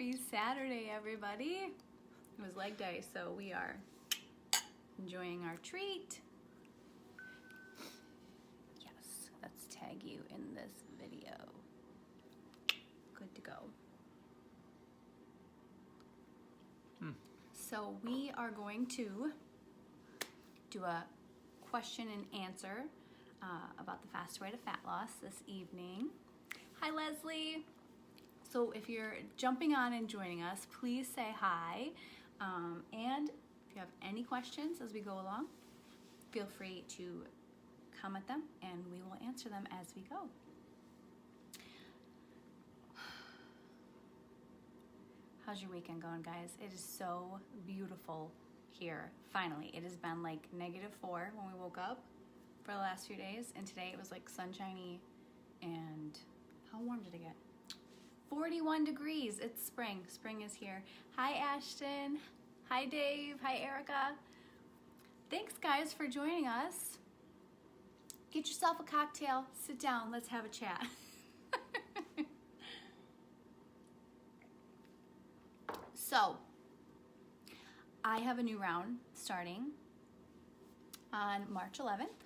Happy Saturday, everybody. It was leg day, so we are enjoying our treat. Yes, let's tag you in this video. Good to go. So we are going to do a question and answer about the fast way to fat loss this evening. Hi, Leslie. So if you're jumping on and joining us, please say hi. And if you have any questions as we go along, feel free to comment them and we will answer them as we go. How's your weekend going, guys? It is so beautiful here. Finally, it has been like -4 when we woke up for the last few days, and today it was like sunshiny. And how warm did it get? 41 degrees. It's spring. Spring is here. Hi, Ashton. Hi, Dave. Hi, Erika. Thanks, guys, for joining us. Get yourself a cocktail. Sit down. Let's have a chat. So, I have a new round starting on March 11th,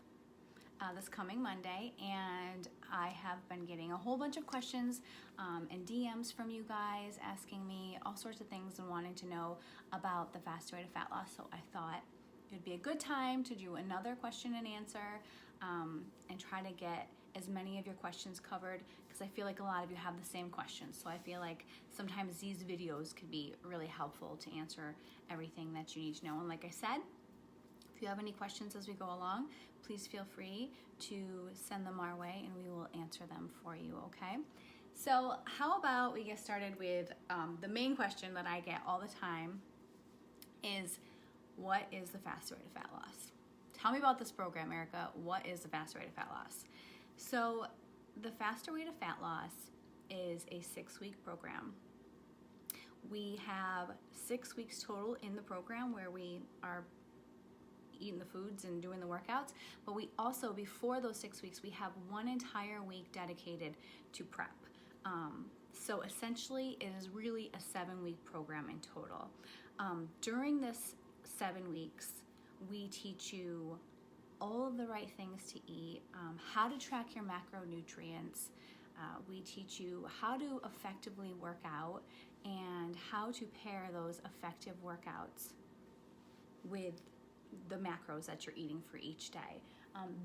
this coming Monday, and I have been getting a whole bunch of questions and DMs from you guys asking me all sorts of things and wanting to know about the fast way to fat loss. So I thought it'd be a good time to do another question and answer and try to get as many of your questions covered, because I feel like a lot of you have the same questions. So I feel like sometimes these videos could be really helpful to answer everything that you need to know. And like I said, if you have any questions as we go along, please feel free to send them our way and we will answer them for you, okay? So how about we get started with the main question that I get all the time is, what is the fast way to fat loss? Tell me about this program, Erika. What is the fast way to fat loss? So the faster way to fat loss is a 6-week program. We have 6 weeks total in the program where we are eating the foods and doing the workouts, but we also, before those 6 weeks, we have 1 entire week dedicated to prep. So essentially it is really a 7-week program in total. During this 7 weeks, we teach you all of the right things to eat, how to track your macronutrients. We teach you how to effectively work out and how to pair those effective workouts with the macros that you're eating for each day.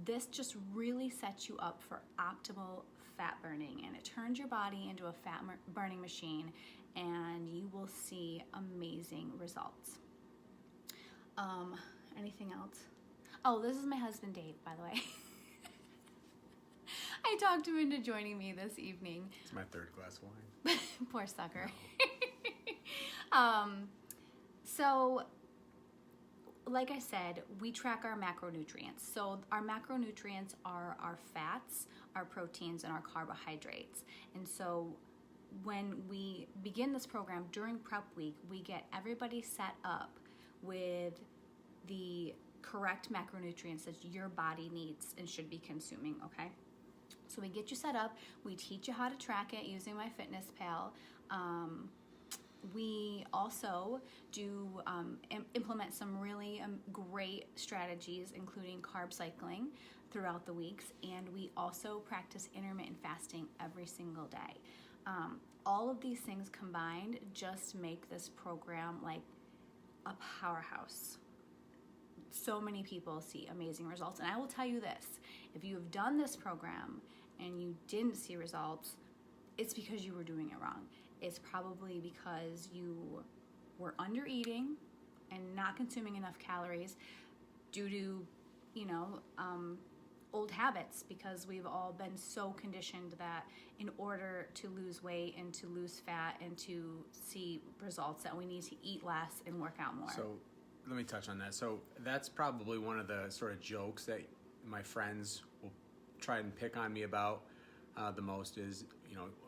This just really sets you up for optimal fat burning, and it turns your body into a fat burning machine, and you will see amazing results. Anything else? Oh, this is my husband, Dave, by the way. I talked him into joining me this evening. It's my 3rd glass of wine. Poor sucker. No. So, like I said, we track our macronutrients. So our macronutrients are our fats, our proteins, and our carbohydrates. And so when we begin this program during prep week, we get everybody set up with the correct macronutrients that your body needs and should be consuming, okay? So we get you set up, we teach you how to track it using MyFitnessPal. We also do implement some really great strategies, including carb cycling throughout the weeks, and we also practice intermittent fasting every single day. All of these things combined just make this program like a powerhouse. So many people see amazing results, and I will tell you this: if you have done this program and you didn't see results, it's because you were doing it wrong. It's probably because you were under eating and not consuming enough calories due to, old habits, because we've all been so conditioned that in order to lose weight and to lose fat and to see results, that we need to eat less and work out more. So let me touch on that. So that's probably one of the sort of jokes that my friends will try and pick on me about the most is,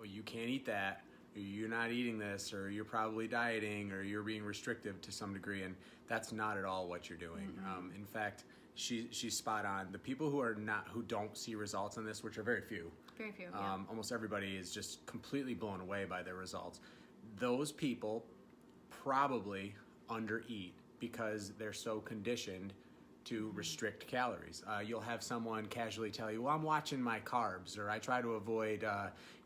you can't eat that, or you're not eating this, or you're probably dieting, or you're being restrictive to some degree, and that's not at all what you're doing. Mm-hmm. In fact, she's spot on. The people who don't see results on this, which are very few, yeah. Almost everybody is just completely blown away by their results. those people probably undereat because they're so conditioned to restrict calories. You'll have someone casually tell you, well, I'm watching my carbs, or I try to avoid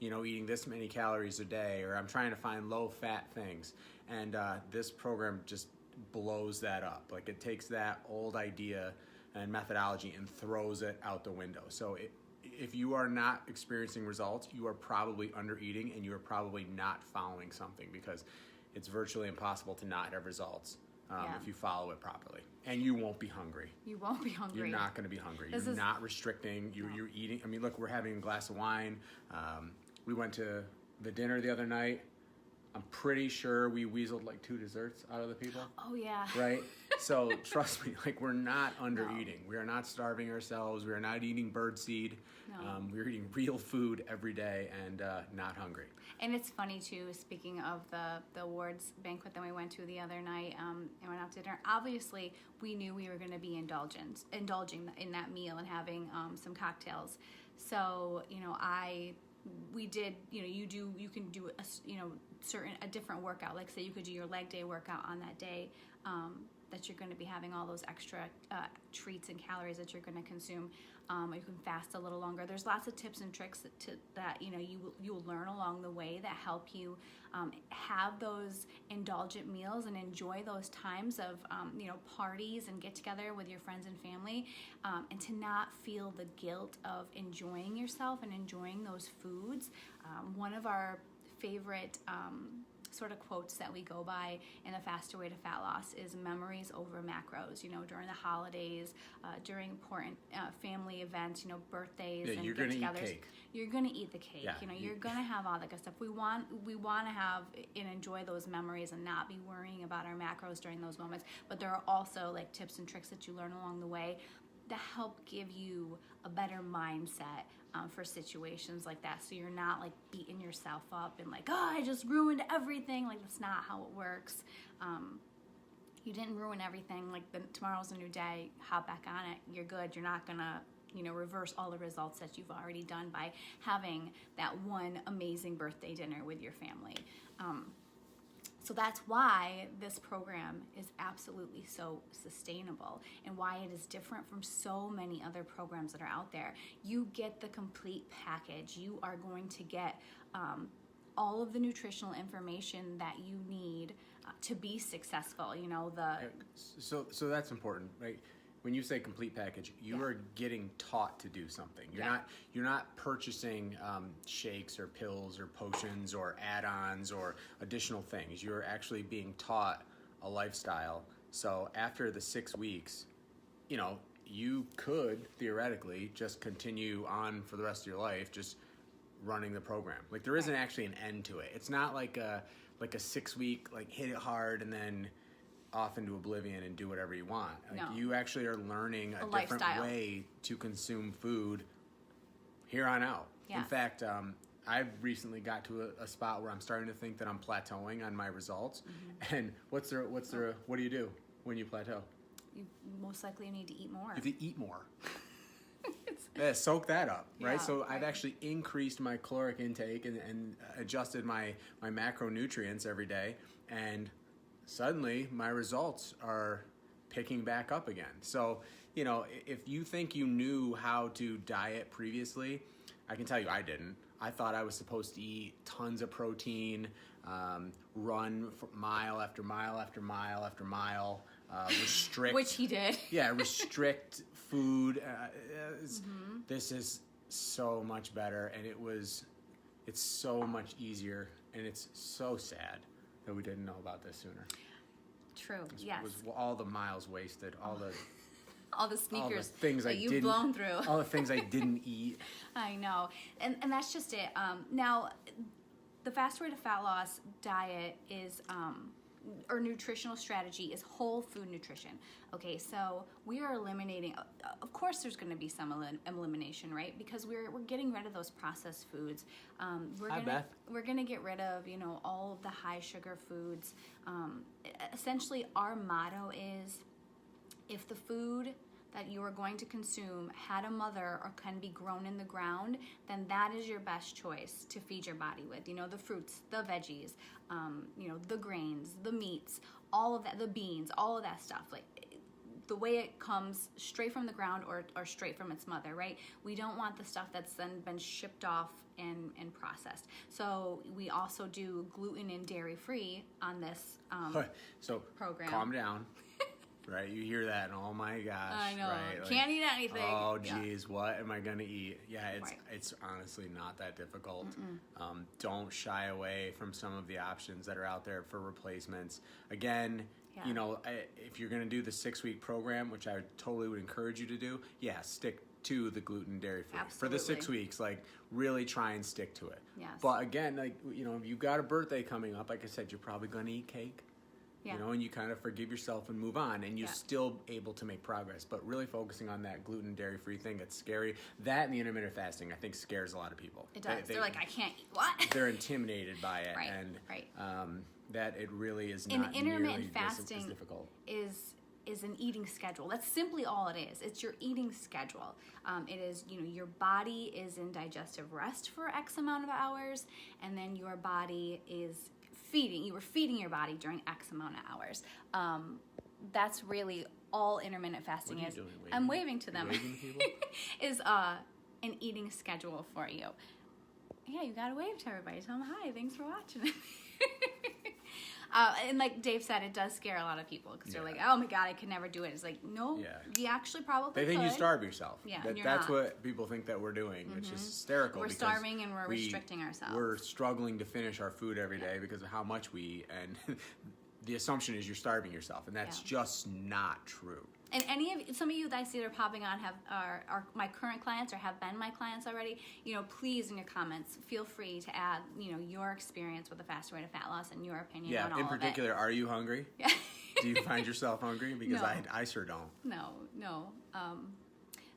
eating this many calories a day, or I'm trying to find low-fat things. And this program just blows that up. Like, it takes that old idea and methodology and throws it out the window. So if you are not experiencing results, you are probably undereating, and you are probably not following something, because it's virtually impossible to not have results if you follow it properly. And you won't be hungry. You won't be hungry. You're not going to be hungry. You're not restricting. You're eating. I mean, look, we're having a glass of wine. We went to the dinner the other night. I'm pretty sure we weaseled like 2 desserts out of the people. Oh, yeah. Right? So trust me, like, we're not under eating. We are not starving ourselves. We are not eating birdseed. No. We're eating real food every day and not hungry. And it's funny, too, speaking of the awards banquet that we went to the other night and went out to dinner. Obviously, we knew we were going to be indulging in that meal and having some cocktails. So, we did, you can do a different workout. Like, say you could do your leg day workout on that day that you're going to be having all those extra treats and calories that you're going to consume. You can fast a little longer. There's lots of tips and tricks that you'll learn along the way that help you have those indulgent meals and enjoy those times of parties and get together with your friends and family, and to not feel the guilt of enjoying yourself and enjoying those foods. One of our favorite sort of quotes that we go by in the Faster Way to Fat Loss is memories over macros. During the holidays, during important family events, birthdays and get-togethers. You're gonna eat the cake. Yeah. You're gonna have all that good stuff. We want to have and enjoy those memories and not be worrying about our macros during those moments. But there are also like tips and tricks that you learn along the way that help give you a better mindset for situations like that, so you're not like beating yourself up and like, oh, I just ruined everything. Like, that's not how it works. You didn't ruin everything. Like, tomorrow's a new day. Hop back on it. You're good. You're not gonna reverse all the results that you've already done by having that one amazing birthday dinner with your family. So that's why this program is absolutely so sustainable, and why it is different from so many other programs that are out there. You get the complete package. You are going to get all of the nutritional information that you need to be successful. So that's important, right? When you say complete package, you are getting taught to do something. You're not purchasing shakes or pills or potions or add-ons or additional things. You're actually being taught a lifestyle. So after the 6 weeks, you could theoretically just continue on for the rest of your life, just running the program. Like, there isn't actually an end to it. It's not like a 6 week, like, hit it hard and then off into oblivion and do whatever you want. Like, you actually are learning a different way to consume food here on out. Yes. In fact, I've recently got to a spot where I'm starting to think that I'm plateauing on my results. Mm-hmm. And what do you do when you plateau? You most likely need to eat more. You have to eat more. Soak that up, right? Yeah, so I've actually increased my caloric intake and adjusted my macronutrients every day, and suddenly my results are picking back up again. So, if you think you knew how to diet previously, I can tell you I didn't. I thought I was supposed to eat tons of protein, run mile after mile after mile after mile, restrict. Which he did. Yeah, restrict food. This is so much better, and it's so much easier, and it's so sad that we didn't know about this sooner. True. Yes. It was all the miles wasted, all the sneakers things that you've blown through, all the things I didn't eat. I know, and that's just it. Now, the Fast Way to Fat Loss diet is, or nutritional strategy is whole food nutrition. Okay, so we are eliminating. Of course, there's going to be some elimination, right? Because we're getting rid of those processed foods. We're gonna get rid of all of the high sugar foods. Essentially, our motto is, if the food that you are going to consume had a mother or can be grown in the ground, then that is your best choice to feed your body with. You know, the fruits, the veggies, you know, the grains, the meats, all of that, the beans, all of that stuff. Like the way it comes straight from the ground or straight from its mother, right? We don't want the stuff that's then been shipped off and processed. So we also do gluten and dairy free on this so program. Calm down. Right, you hear that, and oh my gosh, I know, right? Like, can't eat anything. Oh geez, what am I gonna eat? Yeah, Right. it's honestly not that difficult. Don't shy away from some of the options that are out there for replacements. Again, you know, if you're gonna do the 6-week program, which I totally would encourage you to do, stick to the gluten dairy free for the 6 weeks. Like, really try and stick to it. Yes. But again, like, you know, if you've got a birthday coming up, like I said, you're probably gonna eat cake. Yeah. You know, and you kind of forgive yourself and move on, and you're still able to make progress. But really focusing on that gluten, dairy-free thing, it's scary. That and the intermittent fasting, I think, scares a lot of people. It does. They're like, I can't eat what? They're intimidated by it, and that it really is not intermittent nearly fasting as difficult. Is an eating schedule. That's simply all it is. It's your eating schedule. It is, you know, your body is in digestive rest for X amount of hours, and then your body is feeding. You were feeding your body during X amount of hours. That's really all intermittent fasting is. Doing, I'm waving to them. Waving to people? Is an eating schedule for you. Yeah, you gotta wave to everybody. Tell them hi. Thanks for watching. And like Dave said, it does scare a lot of people because they're like, "Oh my God, I could never do it." It's like, no, you actually probably They think could. you starve yourself. Yeah, that's what people think that we're doing, which is hysterical. We're starving and we're restricting ourselves. We're struggling to finish our food every day because of how much we eat, and the assumption is you're starving yourself, and that's just not true. And some of you that I see that are popping on are my current clients or have been my clients already. You know, please in your comments feel free to add, you know, your experience with the fast way to fat loss and your opinion on all of it. Yeah, in particular, are you hungry? Yeah. Do you find yourself hungry? Because No. I sure don't. No.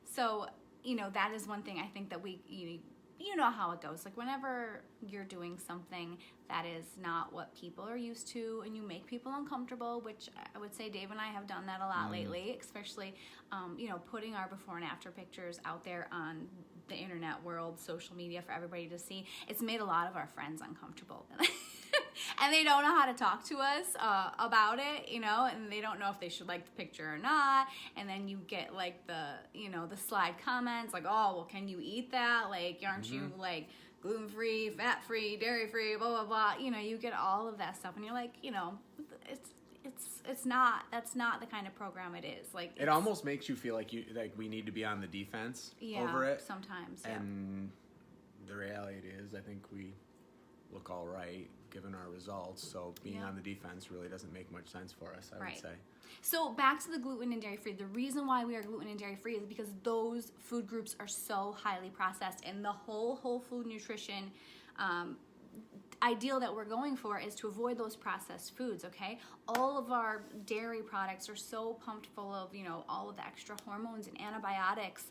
So, you know, that is one thing I think that you know how it goes. Like whenever you're doing something that is not what people are used to and you make people uncomfortable, which I would say Dave and I have done that a lot lately, especially, you know, putting our before and after pictures out there on the internet world, social media for everybody to see. It's made a lot of our friends uncomfortable. And they don't know how to talk to us about it, you know, and they don't know if they should like the picture or not. And then you get like the slide comments like, oh, well, can you eat that? Like, aren't you like gluten-free, fat-free, dairy-free, blah, blah, blah. You know, you get all of that stuff and you're like, you know, that's not the kind of program it is. Like, it almost makes you feel like we need to be on the defense over it. Sometimes. And the reality is, I think we look all right given our results. So being on the defense really doesn't make much sense for us, I would say. So back to the gluten and dairy free. The reason why we are gluten and dairy free is because those food groups are so highly processed, and the whole food nutrition ideal that we're going for is to avoid those processed foods, okay? All of our dairy products are so pumped full of, you know, all of the extra hormones and antibiotics,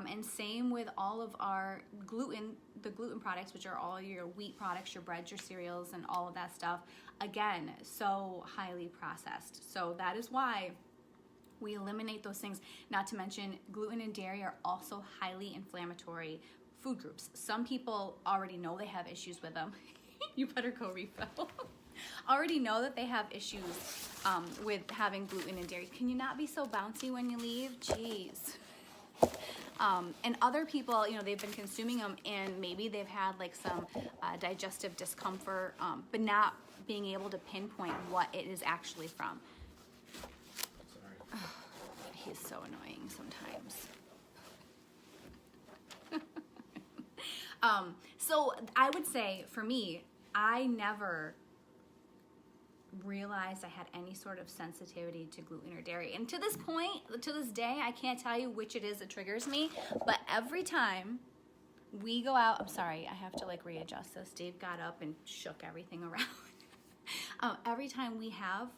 and same with all of our the gluten products, which are all your wheat products, your breads, your cereals, and all of that stuff. Again, so highly processed. So that is why we eliminate those things. Not to mention, gluten and dairy are also highly inflammatory food groups. Some people already know they have issues with them. You better go refill. Already know that they have issues with having gluten and dairy. Can you not be so bouncy when you leave? Jeez. And other people, you know, they've been consuming them and maybe they've had like some digestive discomfort, but not being able to pinpoint what it is actually from. Sorry. He's so annoying sometimes. So I would say for me, I never realized I had any sort of sensitivity to gluten or dairy. And to this point, to this day, I can't tell you which it is that triggers me, but every time we go out, I'm sorry, I have to like readjust this. Dave got up and shook everything around. Every time we have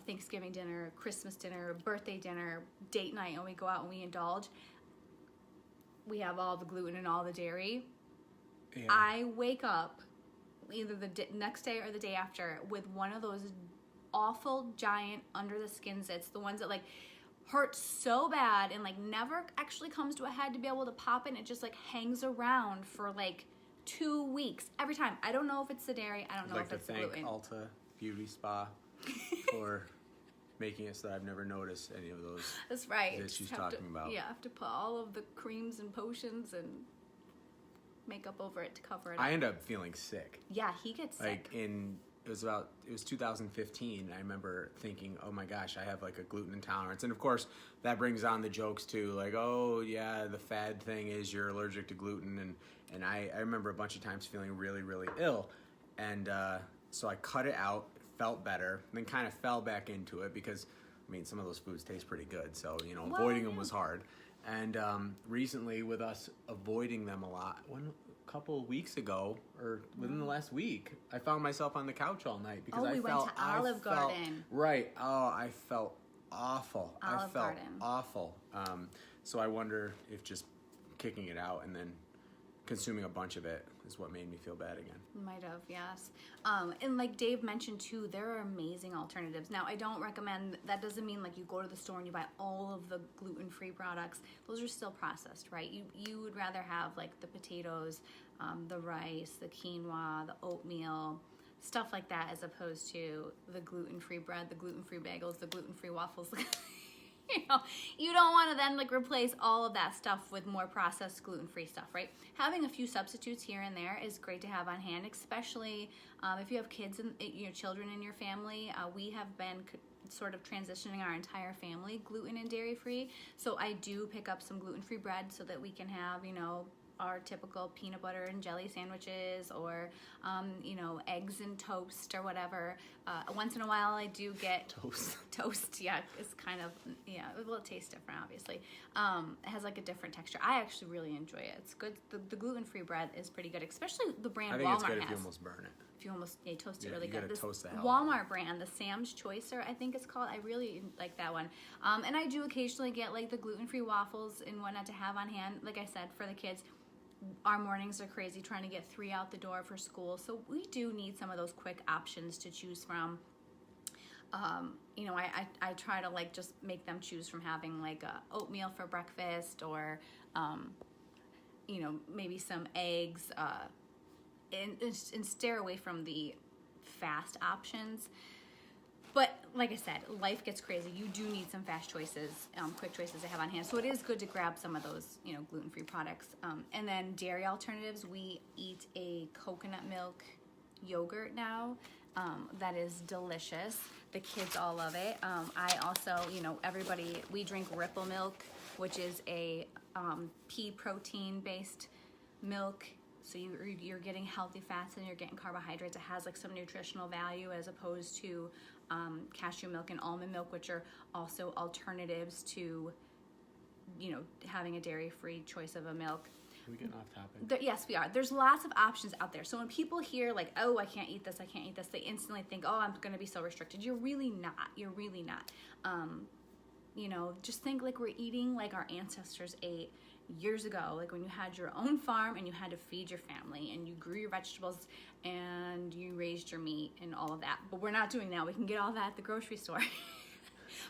Thanksgiving dinner, Christmas dinner, birthday dinner, date night, and we go out and we indulge, we have all the gluten and all the dairy. Yeah. I wake up either the next day or the day after with one of those awful giant under the skin zits, the ones that like hurts so bad and like never actually comes to a head to be able to pop it, and it just like hangs around for like 2 weeks every time. I don't know if it's the dairy. I don't know if it's the gluten. Ulta Beauty Spa for making it so that I've never noticed any of those. That's right. That she's talking about. Yeah, I have to put all of the creams and potions and makeup over it to cover it up. I end up feeling sick. Yeah, he gets sick. It was 2015. I remember thinking, oh my gosh, I have like a gluten intolerance. And of course, that brings on the jokes too. Like, oh yeah, the fad thing is you're allergic to gluten. And I remember a bunch of times feeling really, really ill. And so I cut it out, felt better, and then kind of fell back into it because, I mean, some of those foods taste pretty good. So, you know, avoiding them was hard. And recently, with us avoiding them a lot, a couple of weeks ago, or within the last week, I found myself on the couch all night because we went to Olive Garden. Right. Oh, I felt awful. Olive Garden. Awful. So I wonder if just kicking it out and then consuming a bunch of it is what made me feel bad again. Might have, yes. And like Dave mentioned too, there are amazing alternatives. Now, I don't recommend, that doesn't mean like you go to the store and you buy all of the gluten-free products. Those are still processed, right? You would rather have like the potatoes, the rice, the quinoa, the oatmeal, stuff like that, as opposed to the gluten-free bread, the gluten-free bagels, the gluten-free waffles. You know, you don't want to then like replace all of that stuff with more processed gluten-free stuff, right? Having a few substitutes here and there is great to have on hand, especially if you have kids and children in your family. We have been sort of transitioning our entire family gluten and dairy-free, so I do pick up some gluten-free bread so that we can have, our typical peanut butter and jelly sandwiches, or eggs and toast or whatever. Once in a while I do get toast. Yeah, it's kind of, well, it tastes different, obviously. It has like a different texture. I actually really enjoy it. It's good. The gluten-free bread is pretty good, especially the brand Walmart has. I think it's good if you almost burn it. If you almost toast it, really you good. Gotta This toast the hell Walmart brand, the Sam's Choicer, I think it's called. I really like that one. And I do occasionally get like the gluten-free waffles and whatnot to have on hand. Like I said, for the kids, our mornings are crazy trying to get 3 out the door for school, so we do need some of those quick options to choose from. I try to like just make them choose from having like oatmeal for breakfast, or maybe some eggs, and steer away from the fast options. But like I said, life gets crazy. You do need some fast choices, quick choices to have on hand. So it is good to grab some of those, gluten-free products. And then dairy alternatives, we eat a coconut milk yogurt now. That is delicious. The kids all love it. I also, we drink Ripple milk, which is a pea protein based milk. So you're getting healthy fats and you're getting carbohydrates. It has like some nutritional value, as opposed to cashew milk and almond milk, which are also alternatives to, having a dairy-free choice of a milk. Are we getting off topic? Yes, we are. There's lots of options out there. So when people hear like, oh, I can't eat this, they instantly think, oh, I'm going to be so restricted. You're really not. Just think like we're eating like our ancestors ate years ago, like when you had your own farm and you had to feed your family and you grew your vegetables and you raised your meat and all of that. But we're not doing that. We can get all that at the grocery store.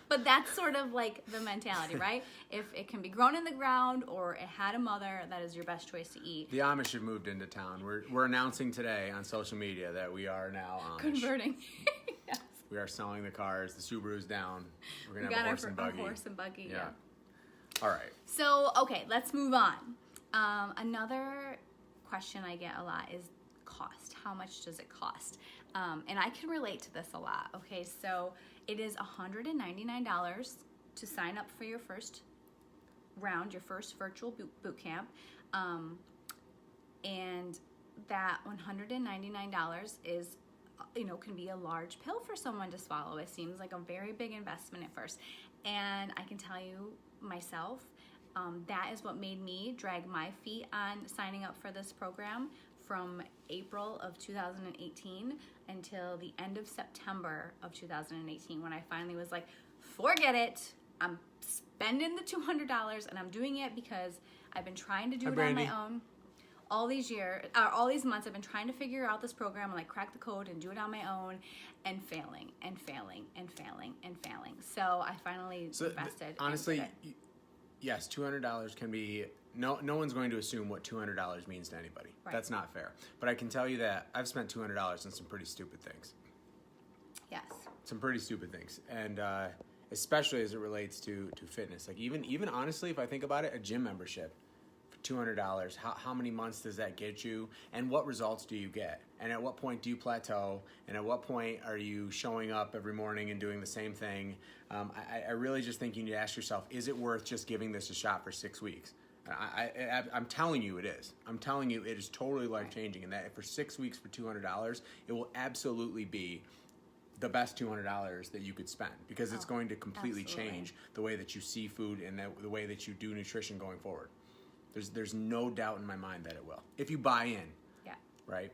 But that's sort of like the mentality, right? If it can be grown in the ground or it had a mother, that is your best choice to eat. The Amish have moved into town. We're announcing today on social media that we are now Amish. Converting. Yes. We are selling the cars. The Subaru's down. We're going to have a horse and buggy. A horse and buggy, yeah. All right. So, okay, let's move on. Another question I get a lot is cost. How much does it cost? And I can relate to this a lot. Okay, so it is $199 to sign up for your first round, your first virtual boot camp. And that $199 is, can be a large pill for someone to swallow. It seems like a very big investment at first. And I can tell you myself, that is what made me drag my feet on signing up for this program from April of 2018 until the end of September of 2018, when I finally was like, forget it, I'm spending the $200 and I'm doing it because I've been trying to do it on my own. all these months I've been trying to figure out this program and like crack the code and do it on my own, and failing and failing and failing and failing. So I finally invested. Honestly, yes, $200 can be. No one's going to assume what $200 means to anybody. Right. That's not fair. But I can tell you that I've spent $200 on some pretty stupid things. Yes. Some pretty stupid things, and especially as it relates to fitness. Like even honestly, if I think about it, a gym membership for $200, how many months does that get you, and what results do you get, and at what point do you plateau, and at what point are you showing up every morning and doing the same thing? I really just think you need to ask yourself, is it worth just giving this a shot for 6 weeks? I'm telling you it is. I'm telling you it is totally life-changing, and that for 6 weeks for $200, it will absolutely be the best $200 that you could spend, because it's going to completely change the way that you see food and the way that you do nutrition going forward. There's no doubt in my mind that it will, if you buy in. Yeah. Right?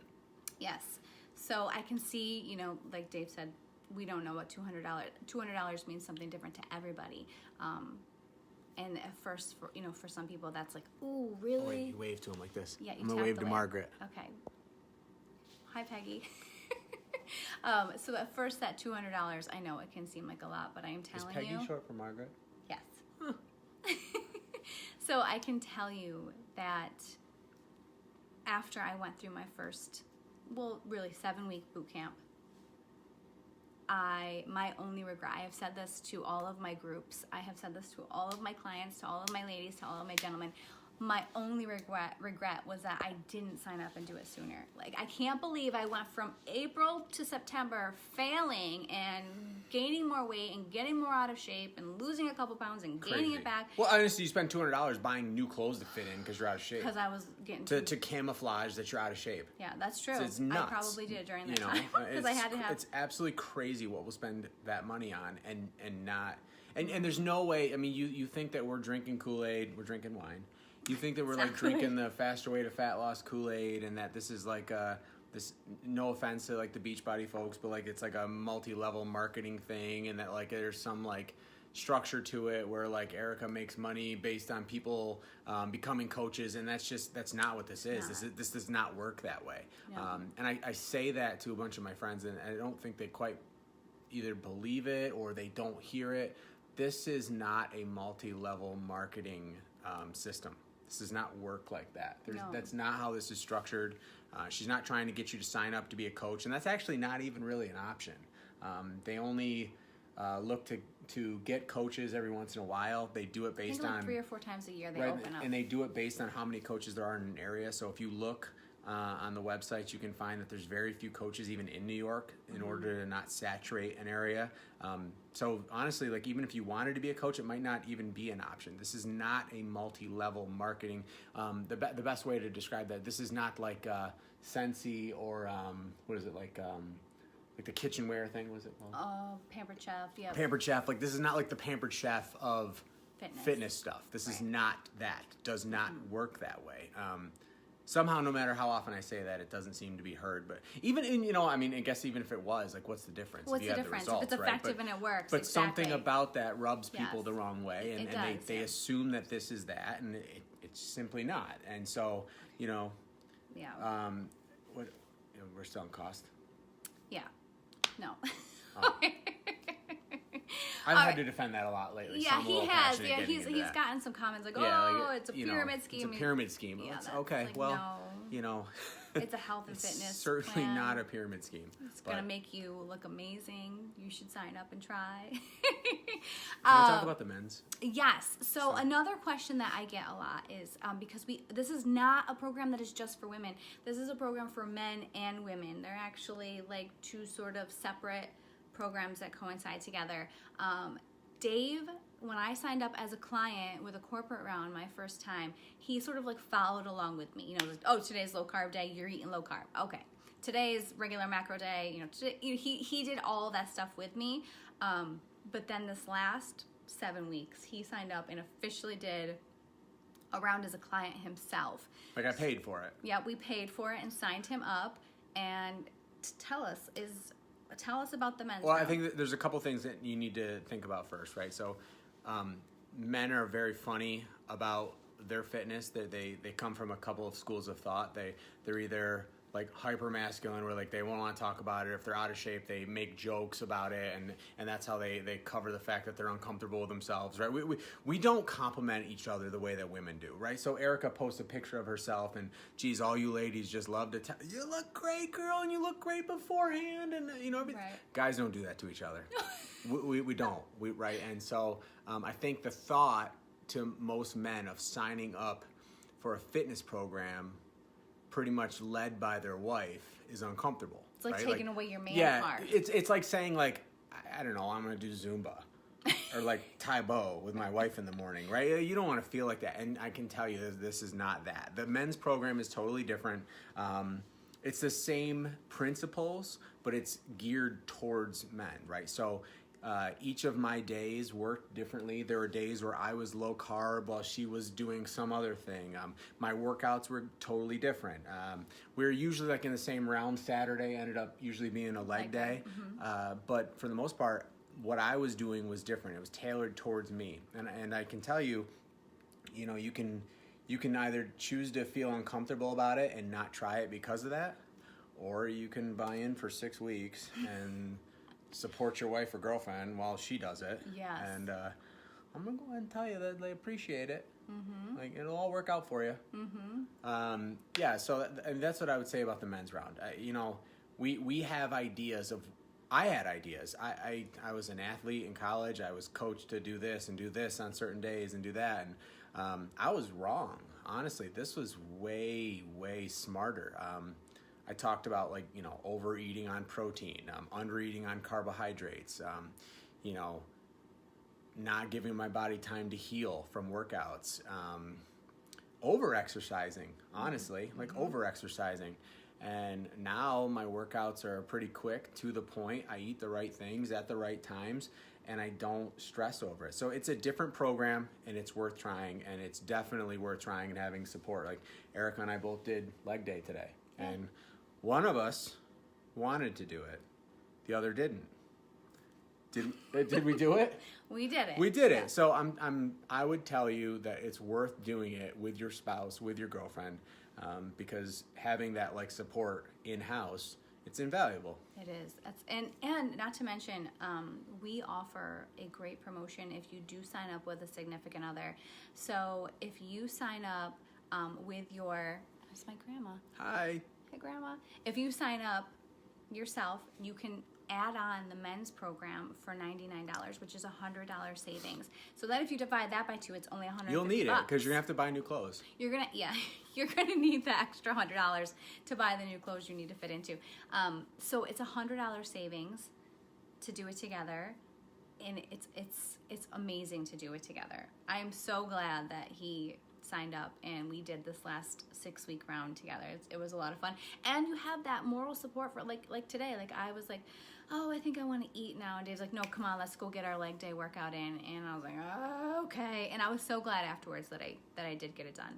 Yes. So I can see, like Dave said, we don't know what $200 means something different to everybody. And at first, for some people, that's like, ooh, really? Oh, wait, you wave to him like this. Yeah, I'm going to wave to Margaret. Okay. Hi, Peggy. So at first, that $200, I know it can seem like a lot, but I am telling you. Is Peggy short for Margaret? Yes. Huh. So I can tell you that after I went through my first, really 7-week boot camp, my only regret, I have said this to all of my groups, I have said this to all of my clients, to all of my ladies, to all of my gentlemen, my only regret was that I didn't sign up and do it sooner. Like, I can't believe I went from April to September failing and gaining more weight and getting more out of shape and losing a couple pounds and gaining it back. Well, honestly, you spend $200 buying new clothes to fit in because you're out of shape. Because I was getting to camouflage that you're out of shape. Yeah, that's true. So it's nuts. I probably did during that time because I had to have. It's absolutely crazy what we'll spend that money on and not. And there's no way. I mean, you think that we're drinking Kool-Aid, we're drinking wine. You think that we're like drinking the faster way to fat loss Kool-Aid, and that this is like this, no offense to like the Beachbody folks, but like it's like a multi-level marketing thing, and that like there's some like structure to it where like Erika makes money based on people becoming coaches, and that's not what this is. This does not work that way. No. And I say that to a bunch of my friends, and I don't think they quite either believe it or they don't hear it. This is not a multi-level marketing system. This does not work like that. That's not how this is structured. She's not trying to get you to sign up to be a coach, and that's actually not even really an option. They only look to get coaches every once in a while. They do it based on 3 or 4 times a year they open up. And they do it based on how many coaches there are in an area. So if you look on the website, you can find that there's very few coaches even in New York in order to not saturate an area. So honestly, like even if you wanted to be a coach, it might not even be an option. This is not a multi-level marketing. The best way to describe that, this is not like Sensi or what is it like the kitchenware thing? Was it called? Pampered Chef. Yeah. Pampered Chef. Like this is not like the Pampered Chef of fitness stuff. This is not that. Does not work that way. Somehow, no matter how often I say that, it doesn't seem to be heard. But even in, I mean, I guess even if it was, like, what's the difference? What's the difference? If it's effective and it works. But something about that rubs people the wrong way, and they assume that this is that, and it's simply not. And so, Yeah. We're still on cost. Yeah. No. Oh. I've had to defend that a lot lately. Yeah, so he has. Yeah, he's gotten some comments like, it's a pyramid scheme. It's a pyramid scheme. Yeah, okay, like, well, no. It's a health and fitness It's certainly plan. not a pyramid scheme. It's going to make you look amazing. You should sign up and try. Can I talk about the men's? Yes. So another question that I get a lot is because this is not a program that is just for women. This is a program for men and women. They're actually like 2 sort of separate programs that coincide together. Dave, when I signed up as a client with a corporate round my first time, he sort of like followed along with me. Like, today's low carb day, you're eating low carb. Okay. Today's regular macro day, today, he did all that stuff with me. But then this last 7 weeks, he signed up and officially did a round as a client himself. Like I paid for it. Yeah, we paid for it and signed him up. And tell us about the men's round. I think that there's a couple things that you need to think about first, right? So men are very funny about their fitness. They come from a couple of schools of thought. They're either like hyper masculine, where like they won't want to talk about it. If they're out of shape, they make jokes about it, and that's how they cover the fact that they're uncomfortable with themselves, right? We don't compliment each other the way that women do, right? So Erika posts a picture of herself, and geez, all you ladies just love to tell, you look great, girl, and you look great beforehand, and right. Guys don't do that to each other. we don't, right? And so I think the thought to most men of signing up for a fitness program pretty much led by their wife is uncomfortable. It's like right? taking away your man card. It's like saying like, I don't know, I'm going to do Zumba or like Taebo with my wife in the morning, right? You don't want to feel like that. And I can tell you this is not that. The men's program is totally different. It's the same principles, but it's geared towards men, right? So each of my days worked differently. There were days where I was low carb while she was doing some other thing. My workouts were totally different. We were usually like in the same realm. Saturday ended up usually being a leg day. Mm-hmm. But for the most part, what I was doing was different. It was tailored towards me. And I can tell you, you can either choose to feel uncomfortable about it and not try it because of that, or you can buy in for 6 weeks and support your wife or girlfriend while she does it. Yes. And I'm going to go ahead and tell you that they appreciate it. Mm-hmm. Like, it'll all work out for you. Mm-hmm. So that's what I would say about the men's round. We have ideas of... I had ideas. I was an athlete in college. I was coached to do this and do this on certain days and do that. And I was wrong. Honestly, this was way, way smarter. I talked about overeating on protein, undereating on carbohydrates, not giving my body time to heal from workouts, over-exercising, honestly, over-exercising. And now my workouts are pretty quick, to the point. I eat the right things at the right times, and I don't stress over it. So it's a different program, and it's worth trying, and it's definitely worth trying and having support. Like Erika and I both did leg day today, and one of us wanted to do it. The other didn't. Did we do it? We did it. We did it. So I would tell you that it's worth doing it with your spouse, with your girlfriend, because having that support in-house, it's invaluable. It is. And not to mention, we offer a great promotion if you do sign up with a significant other. So if you sign up with your... There's my grandma. Hi. Hey, Grandma. If you sign up yourself, you can add on the men's program for $99, which is $100 savings. So that if you divide that by 2, it's only $150. You'll need it because you're gonna have to buy new clothes. You're gonna need the extra $100 to buy the new clothes you need to fit into. So it's $100 savings to do it together, and it's amazing to do it together. I am so glad that he signed up and we did this last 6-week round together. It was a lot of fun, and you have that moral support for like today. Like I was like, oh, I think I want to eat now, and Dave's like, no, come on, let's go get our leg day workout in. And I was like, oh, okay. And I was so glad afterwards that I did get it done,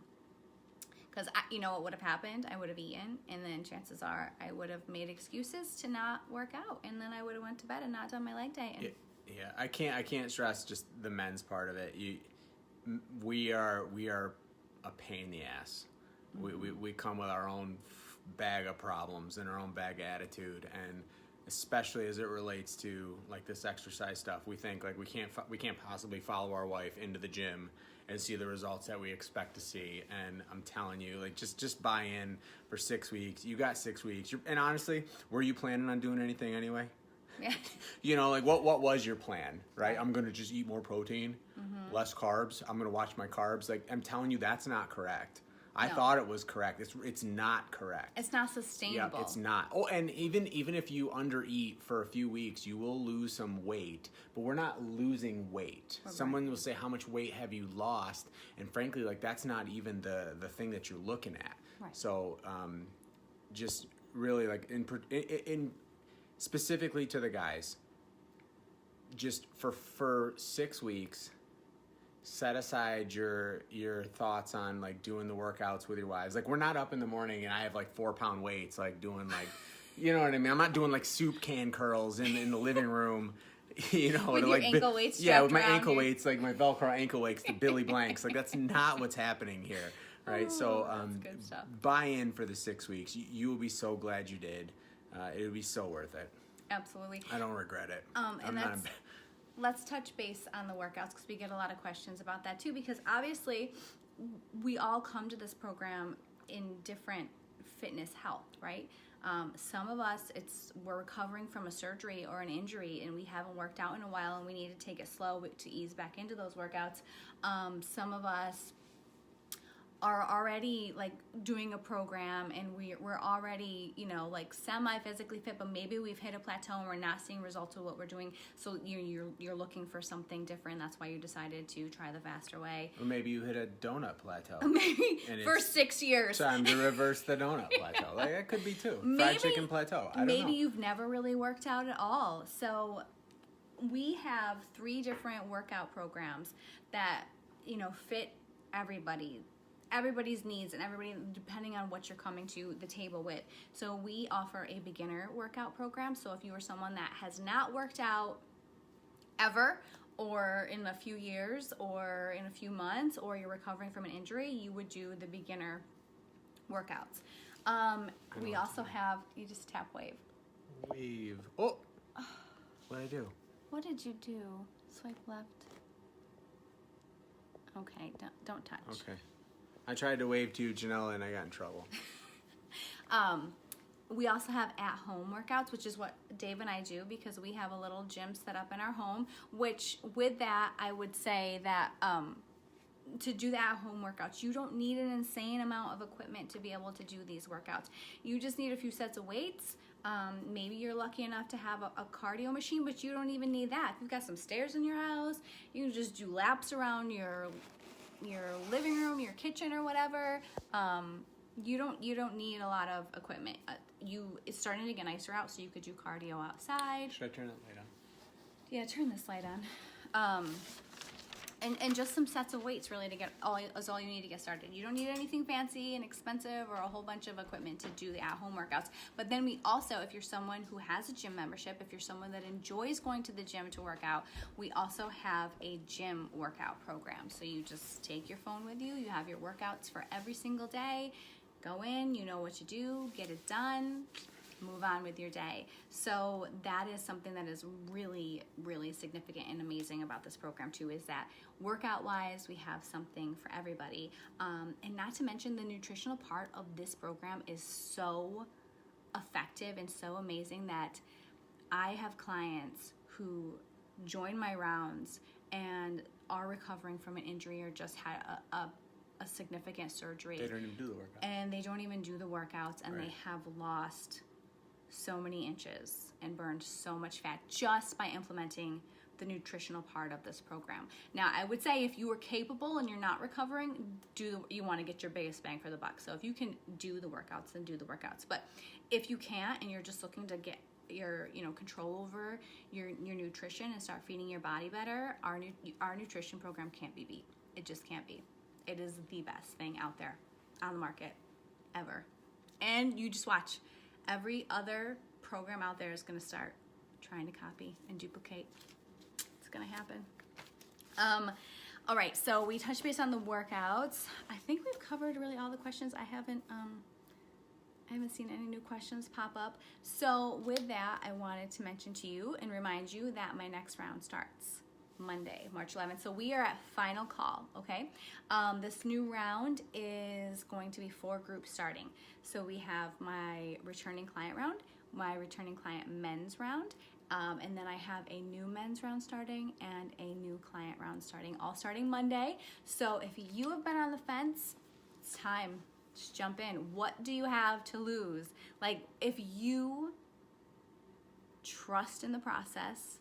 because you know what would have happened? I would have eaten, and then chances are I would have made excuses to not work out, and then I would have went to bed and not done my leg day. And yeah, I can't stress just the men's part of it. We are a pain in the ass. Mm-hmm. We come with our own bag of problems and our own bag of attitude, and especially as it relates to this exercise stuff, we think we can't possibly follow our wife into the gym and see the results that we expect to see. And I'm telling you, just buy in for 6 weeks. You got 6 weeks. And honestly, were you planning on doing anything anyway? Yeah. What was your plan, right? I'm going to just eat more protein, less carbs. I'm going to watch my carbs. I'm telling you, that's not correct. I thought it was correct. It's not correct. It's not sustainable. Yeah, it's not. Oh, and even if you undereat for a few weeks, you will lose some weight. But we're not losing weight. Right. Someone will say, how much weight have you lost? And frankly, that's not even the thing that you're looking at. Right. So just really in specifically to the guys, just for 6 weeks, set aside your thoughts on doing the workouts with your wives. We're not up in the morning and I have 4-pound weights doing you know what I mean? I'm not doing soup can curls in the living room, you know, with to your like ankle weights yeah, with my strapped around ankle your- weights, like my Velcro ankle weights to Billy Blanks. Like that's not what's happening here, right? So that's good stuff. buy in for the 6 weeks. You will be so glad you did. It would be so worth it. Absolutely. I don't regret it. And let's touch base on the workouts because we get a lot of questions about that too. Because obviously, we all come to this program in different fitness health, right? Some of us, we're recovering from a surgery or an injury and we haven't worked out in a while and we need to take it slow to ease back into those workouts. Some of us are already like doing a program and we're already, you know, like semi-physically fit, but maybe we've hit a plateau and we're not seeing results of what we're doing. So you're looking for something different. That's why you decided to try the faster way. Or maybe you hit a donut plateau. Maybe And for it's 6 years. Time to reverse the donut plateau. Like that could be too. Fried chicken plateau. I don't know. Maybe you've never really worked out at all. So we have 3 different workout programs that, you know, fit everybody's needs and everybody depending on what you're coming to the table with. So we offer a beginner workout program. So if you are someone that has not worked out ever or in a few years or in a few months or you're recovering from an injury, you would do the beginner workouts. We also have, you just tap wave. Wave. Oh, what did I do? What did you do? Swipe left. Okay, don't touch. Okay. I tried to wave to Janella and I got in trouble. We also have at-home workouts, which is what Dave and I do because we have a little gym set up in our home, which with that, I would say that to do the at-home workouts, you don't need an insane amount of equipment to be able to do these workouts. You just need a few sets of weights. Maybe you're lucky enough to have a cardio machine, but you don't even need that. If you've got some stairs in your house, you can just do laps around your living room, your kitchen, or whatever. You don't need a lot of equipment. It's starting to get nicer out, so you could do cardio outside. Should I turn that light on? Yeah, turn this light on. And just some sets of weights really is all you need to get started. You don't need anything fancy and expensive or a whole bunch of equipment to do the at-home workouts. But then we also, if you're someone who has a gym membership, if you're someone that enjoys going to the gym to work out, we also have a gym workout program. So you just take your phone with you, you have your workouts for every single day, go in, you know what to do, get it done, move on with your day. So that is something that is really, really significant and amazing about this program too, is that workout-wise, we have something for everybody. And not to mention the nutritional part of this program is so effective and so amazing that I have clients who join my rounds and are recovering from an injury or just had a significant surgery. They don't even do the workout. And they don't even do the workouts, and Right. they have lost so many inches and burned so much fat just by implementing the nutritional part of this program. Now, I would say if you are capable and you're not recovering, you want to get your biggest bang for the buck. So if you can do the workouts, then do the workouts. But if you can't and you're just looking to get your control over your nutrition and start feeding your body better, our nutrition program can't be beat. It just can't be. It is the best thing out there on the market ever. And you just watch. Every other program out there is going to start trying to copy and duplicate. It's going to happen. All right, so we touched base on the workouts. I think we've covered really all the questions. I haven't seen any new questions pop up. So with that, I wanted to mention to you and remind you that my next round starts Monday, March 11th. So we are at final call, okay? This new round is going to be 4 groups starting. So we have my returning client round, my returning client men's round, and then I have a new men's round starting and a new client round starting, all starting Monday. So if you have been on the fence, it's time. Just jump in. What do you have to lose? Like, if you trust in the process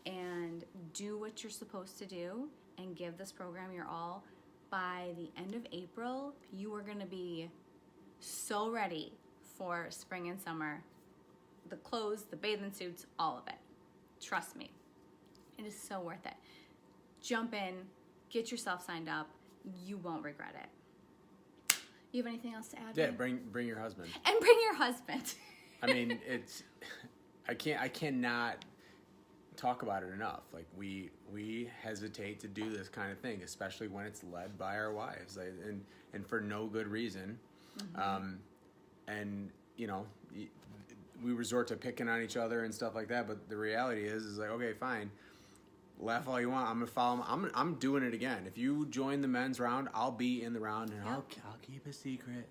and do what you're supposed to do and give this program your all, by the end of April, you are going to be so ready for spring and summer. The clothes, the bathing suits, all of it. Trust me. It is so worth it. Jump in, get yourself signed up. You won't regret it. You have anything else to add? Yeah, Ben? bring your husband. And bring your husband. I mean, I cannot talk about it enough. Like we hesitate to do this kind of thing, especially when it's led by our wives, and for no good reason. And you know, we resort to picking on each other and stuff like that. But the reality is like, okay, fine, laugh all you want. I'm gonna follow. I'm doing it again. If you join the men's round, I'll be in the round, and I'll keep a secret.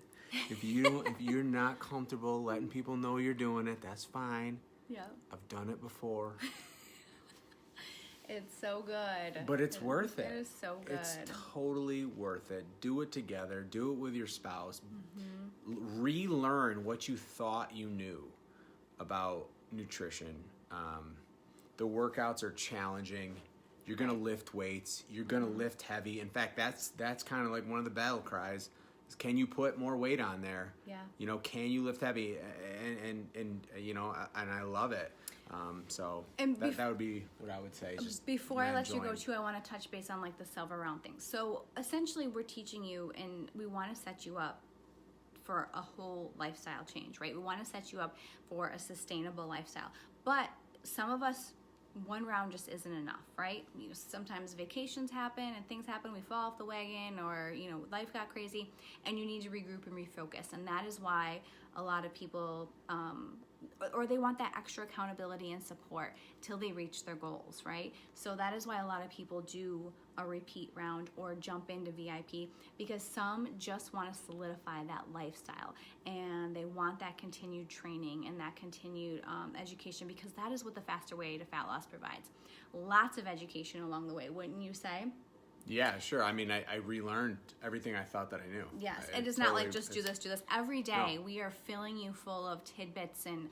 If you're not comfortable letting people know you're doing it, that's fine. Yeah, I've done it before. It's so good. But it's worth it. It is so good. It's totally worth it. Do it together. Do it with your spouse. Relearn what you thought you knew about nutrition. The workouts are challenging. You're going to lift weights. You're going to lift heavy. In fact, that's kind of like one of the battle cries. Is can you put more weight on there? Yeah. You know, can you lift heavy? And you know, and I love it. So that would be what I would say. Just before I let you go too, I want to touch base on like the silver round thing. So essentially we're teaching you, and we want to set you up for a whole lifestyle change, right? We want to set you up for a sustainable lifestyle. But some of us, one round just isn't enough, right? You know, sometimes vacations happen and things happen, we fall off the wagon, or, you know, life got crazy, and you need to regroup and refocus. And that is why a lot of people, or they want that extra accountability and support till they reach their goals, right? So that is why a lot of people do a repeat round or jump into VIP, because some just want to solidify that lifestyle and they want that continued training and that continued education, because that is what the Faster Way to Fat Loss provides. Lots of education along the way, wouldn't you say? Yeah, sure. I mean, I relearned everything I thought that I knew. Yes, and it's not like just do this. Every day we are filling you full of tidbits and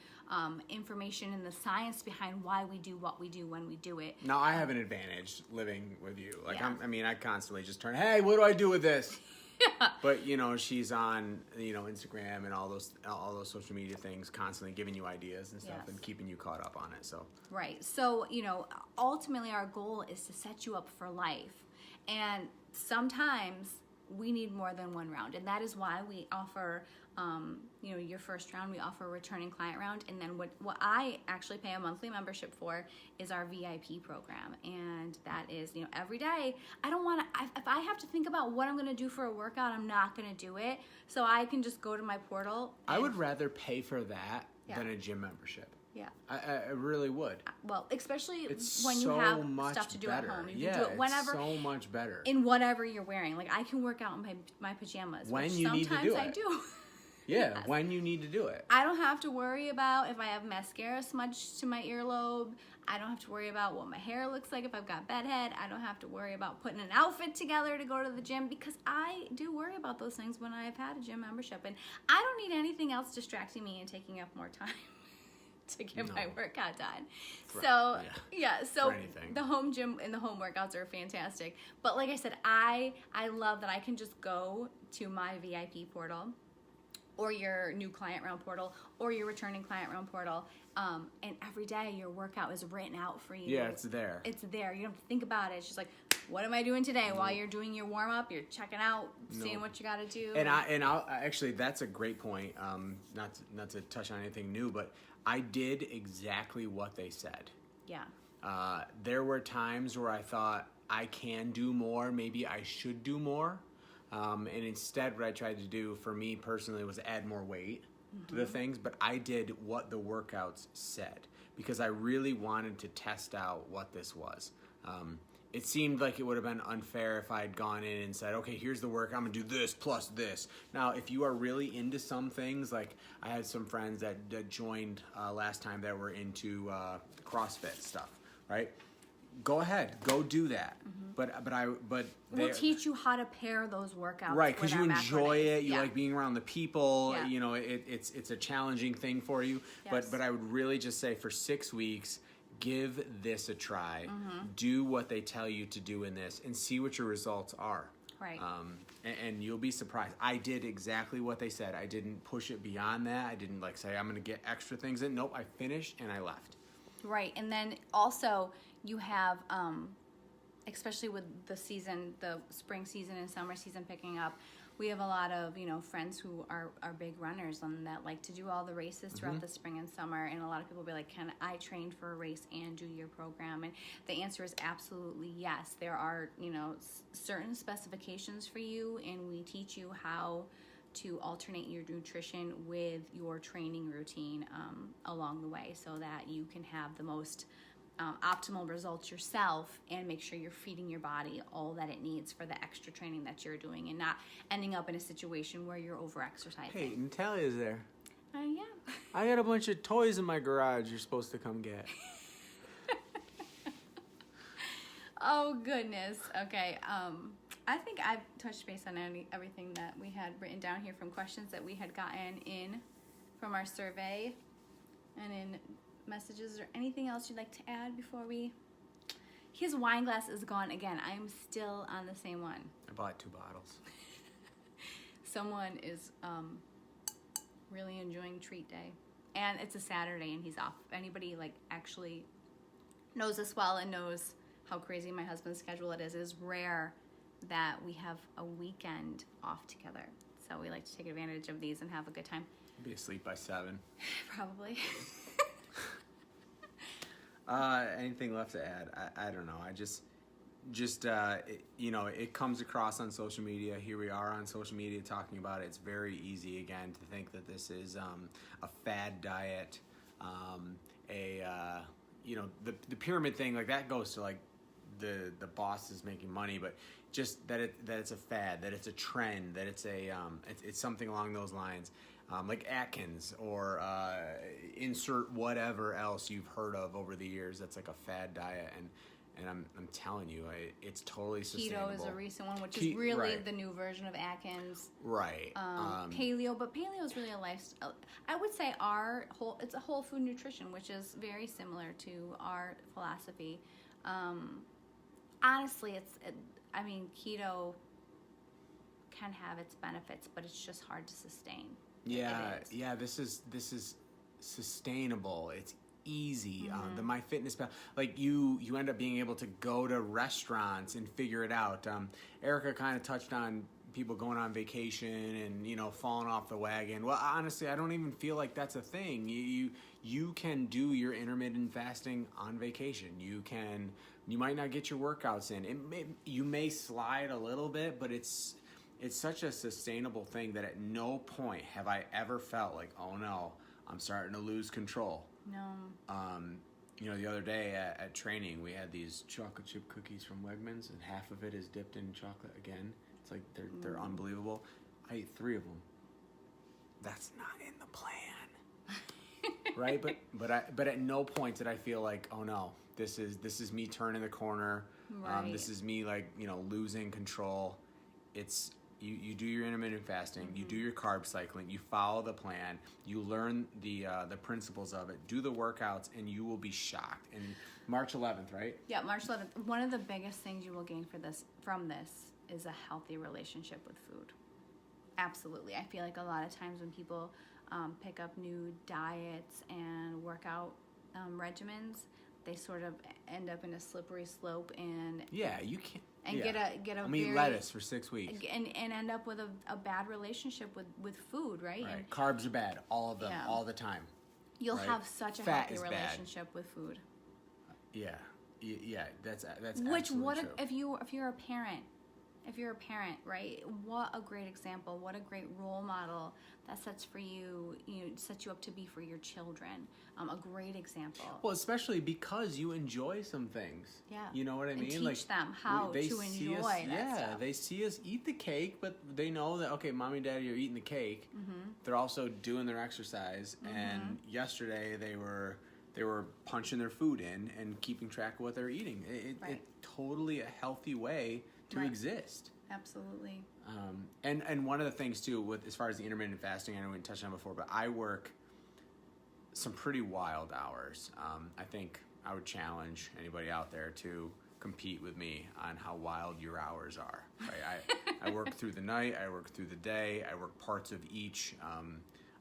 information and the science behind why we do what we do when we do it. Now, I have an advantage living with you. Like, I constantly just turn, hey, what do I do with this? Yeah. But, you know, she's on, you know, Instagram and all those social media things, constantly giving you ideas and stuff and keeping you caught up on it. So right. So, you know, ultimately our goal is to set you up for life. And sometimes we need more than one round. And that is why we offer, you know, your first round, we offer a returning client round. And then what I actually pay a monthly membership for is our VIP program. And that is, you know, every day. I don't want to, if I have to think about what I'm going to do for a workout, I'm not going to do it. So I can just go to my portal. I would rather pay for that than a gym membership. Yeah, I really would. Well, especially when you have stuff to do at home. You can do it whenever. It's so much better. In whatever you're wearing. Like, I can work out in my pajamas. When you need to do it. Sometimes I do. Yeah, yes. When you need to do it. I don't have to worry about if I have mascara smudged to my earlobe. I don't have to worry about what my hair looks like if I've got bedhead. I don't have to worry about putting an outfit together to go to the gym, because I do worry about those things when I've had a gym membership. And I don't need anything else distracting me and taking up more time to get my workout done. So so the home gym and the home workouts are fantastic. But like I said, I love that I can just go to my VIP portal or your new client round portal or your returning client round portal, and every day your workout is written out for you. Yeah, it's there. It's there. You don't have to think about it. It's just like, what am I doing today? While you're doing your warm up, you're checking out, seeing what you got to do. And I'll actually, that's a great point. Not to touch on anything new, but I did exactly what they said. Yeah. There were times where I thought I can do more. Maybe I should do more. And instead, what I tried to do for me personally was add more weight to the things. But I did what the workouts said, because I really wanted to test out what this was. It seemed like it would have been unfair if I had gone in and said, okay, here's the work, I'm going to do this plus this. Now, if you are really into some things, like I had some friends that joined last time that were into CrossFit stuff, right? Go ahead, go do that. But we'll teach you how to pair those workouts. Right, because you enjoy it. You like being around the people. Yeah. You know, it's a challenging thing for you. Yes. But I would really just say for 6 weeks, give this a try. Do what they tell you to do in this, and see what your results are. Right. And you'll be surprised. I did exactly what they said. I didn't push it beyond that. I didn't like say I'm going to get extra things in. Nope. I finished and I left. Right, and then also you have especially with the season, the spring season and summer season picking up, we have a lot of, friends who are big runners and that like to do all the races throughout the spring and summer. And a lot of people will be like, can I train for a race and do your program? And the answer is absolutely yes. There are, certain specifications for you, and we teach you how to alternate your nutrition with your training routine along the way so that you can have the most optimal results yourself and make sure you're feeding your body all that it needs for the extra training that you're doing and not ending up in a situation where you're over-exercising. Hey, Natalia's there. Yeah. I got a bunch of toys in my garage you're supposed to come get. Oh, goodness. Okay. I think I've touched base on everything that we had written down here from questions that we had gotten in from our survey and in messages. Or anything else you'd like to add before we... His wine glass is gone again. I'm still on the same one. I bought 2 bottles. Someone is really enjoying treat day. And it's a Saturday and he's off. If anybody actually knows us well and knows how crazy my husband's schedule it is rare that we have a weekend off together. So we like to take advantage of these and have a good time. Be asleep by 7. Probably. Anything left to add? I don't know. I just it comes across on social media. Here we are on social media talking about it. It's very easy again to think that this is a fad diet, the pyramid thing, like that goes to like the boss is making money, but just that it's a fad, that it's a trend, that it's it's something along those lines. Like Atkins or insert whatever else you've heard of over the years that's like a fad diet, and I'm telling you, it's totally sustainable. Keto is a recent one, which is really the new version of Atkins. Right. Paleo, but paleo is really a lifestyle. I would say it's a whole food nutrition, which is very similar to our philosophy. Honestly, keto can have its benefits, but it's just hard to sustain. Yeah. This is sustainable. It's easy. The MyFitnessPal, like you end up being able to go to restaurants and figure it out. Erika kind of touched on people going on vacation and falling off the wagon. Well, honestly, I don't even feel like that's a thing. You can do your intermittent fasting on vacation. You might not get your workouts in. You may slide a little bit, but it's such a sustainable thing that at no point have I ever felt like, oh no, I'm starting to lose control. No. The other day at training, we had these chocolate chip cookies from Wegmans, and half of it is dipped in chocolate again. It's like they're unbelievable. I ate 3 of them. That's not in the plan, right? But at no point did I feel like, oh no, this is me turning the corner. Right. This is me losing control. It's you do your intermittent fasting, you do your carb cycling, you follow the plan, you learn the principles of it, do the workouts, and you will be shocked. And March 11th, right? Yeah, March 11th. One of the biggest things you will gain from this is a healthy relationship with food. Absolutely. I feel like a lot of times when people pick up new diets and workout regimens, they sort of end up in a slippery slope and you can't. And get a I'll eat lettuce for 6 weeks. And end up with a bad relationship with food, right? Right. And carbs are bad, all of them, all the time. You'll have such a Fat healthy relationship with food. Yeah, that's Which absolutely true. if you're a parent, right? What a great example! What a great role model that sets you up to be for your children. A great example. Well, especially because you enjoy some things. Yeah. You know what I mean? And teach them how to enjoy that stuff. They see us eat the cake, but they know that, okay, mommy and daddy are eating the cake. Mm-hmm. They're also doing their exercise. Mm-hmm. And yesterday they were punching their food in and keeping track of what they're eating. It's totally a healthy way to exist. Absolutely. And one of the things too, with as far as the intermittent fasting, I know we didn't touch on before, but I work some pretty wild hours. I think I would challenge anybody out there to compete with me on how wild your hours are. Right? I work through the night, I work through the day, I work parts of each.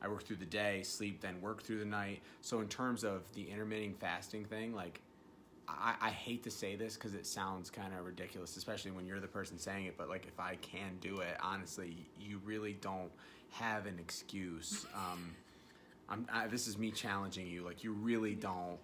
I work through the day, sleep, then work through the night. So in terms of the intermittent fasting thing, like I hate to say this because it sounds kind of ridiculous, especially when you're the person saying it, but like if I can do it, honestly, you really don't have an excuse. This is me challenging you. Like, you really don't.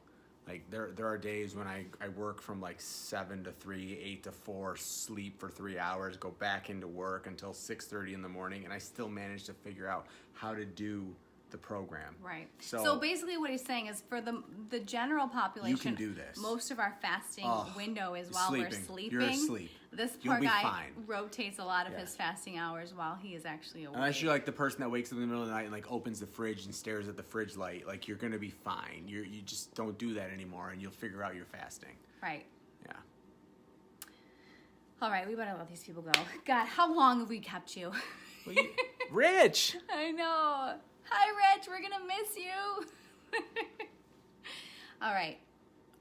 Like, there are days when I work from like 7 to 3, 8 to 4, sleep for 3 hours, go back into work until 6:30 in the morning, and I still manage to figure out how to do the program. Right. So basically what he's saying is for the general population, you can do this. Most of our fasting window is while we're sleeping. You're asleep. This poor guy rotates a lot of his fasting hours while he is actually awake. Unless you're like the person that wakes up in the middle of the night and like opens the fridge and stares at the fridge light, like you're going to be fine. You just don't do that anymore and you'll figure out your fasting. Right. Yeah. All right, we better let these people go. God, how long have we kept you? Well, Rich! I know. Hi, Rich. We're going to miss you. All right.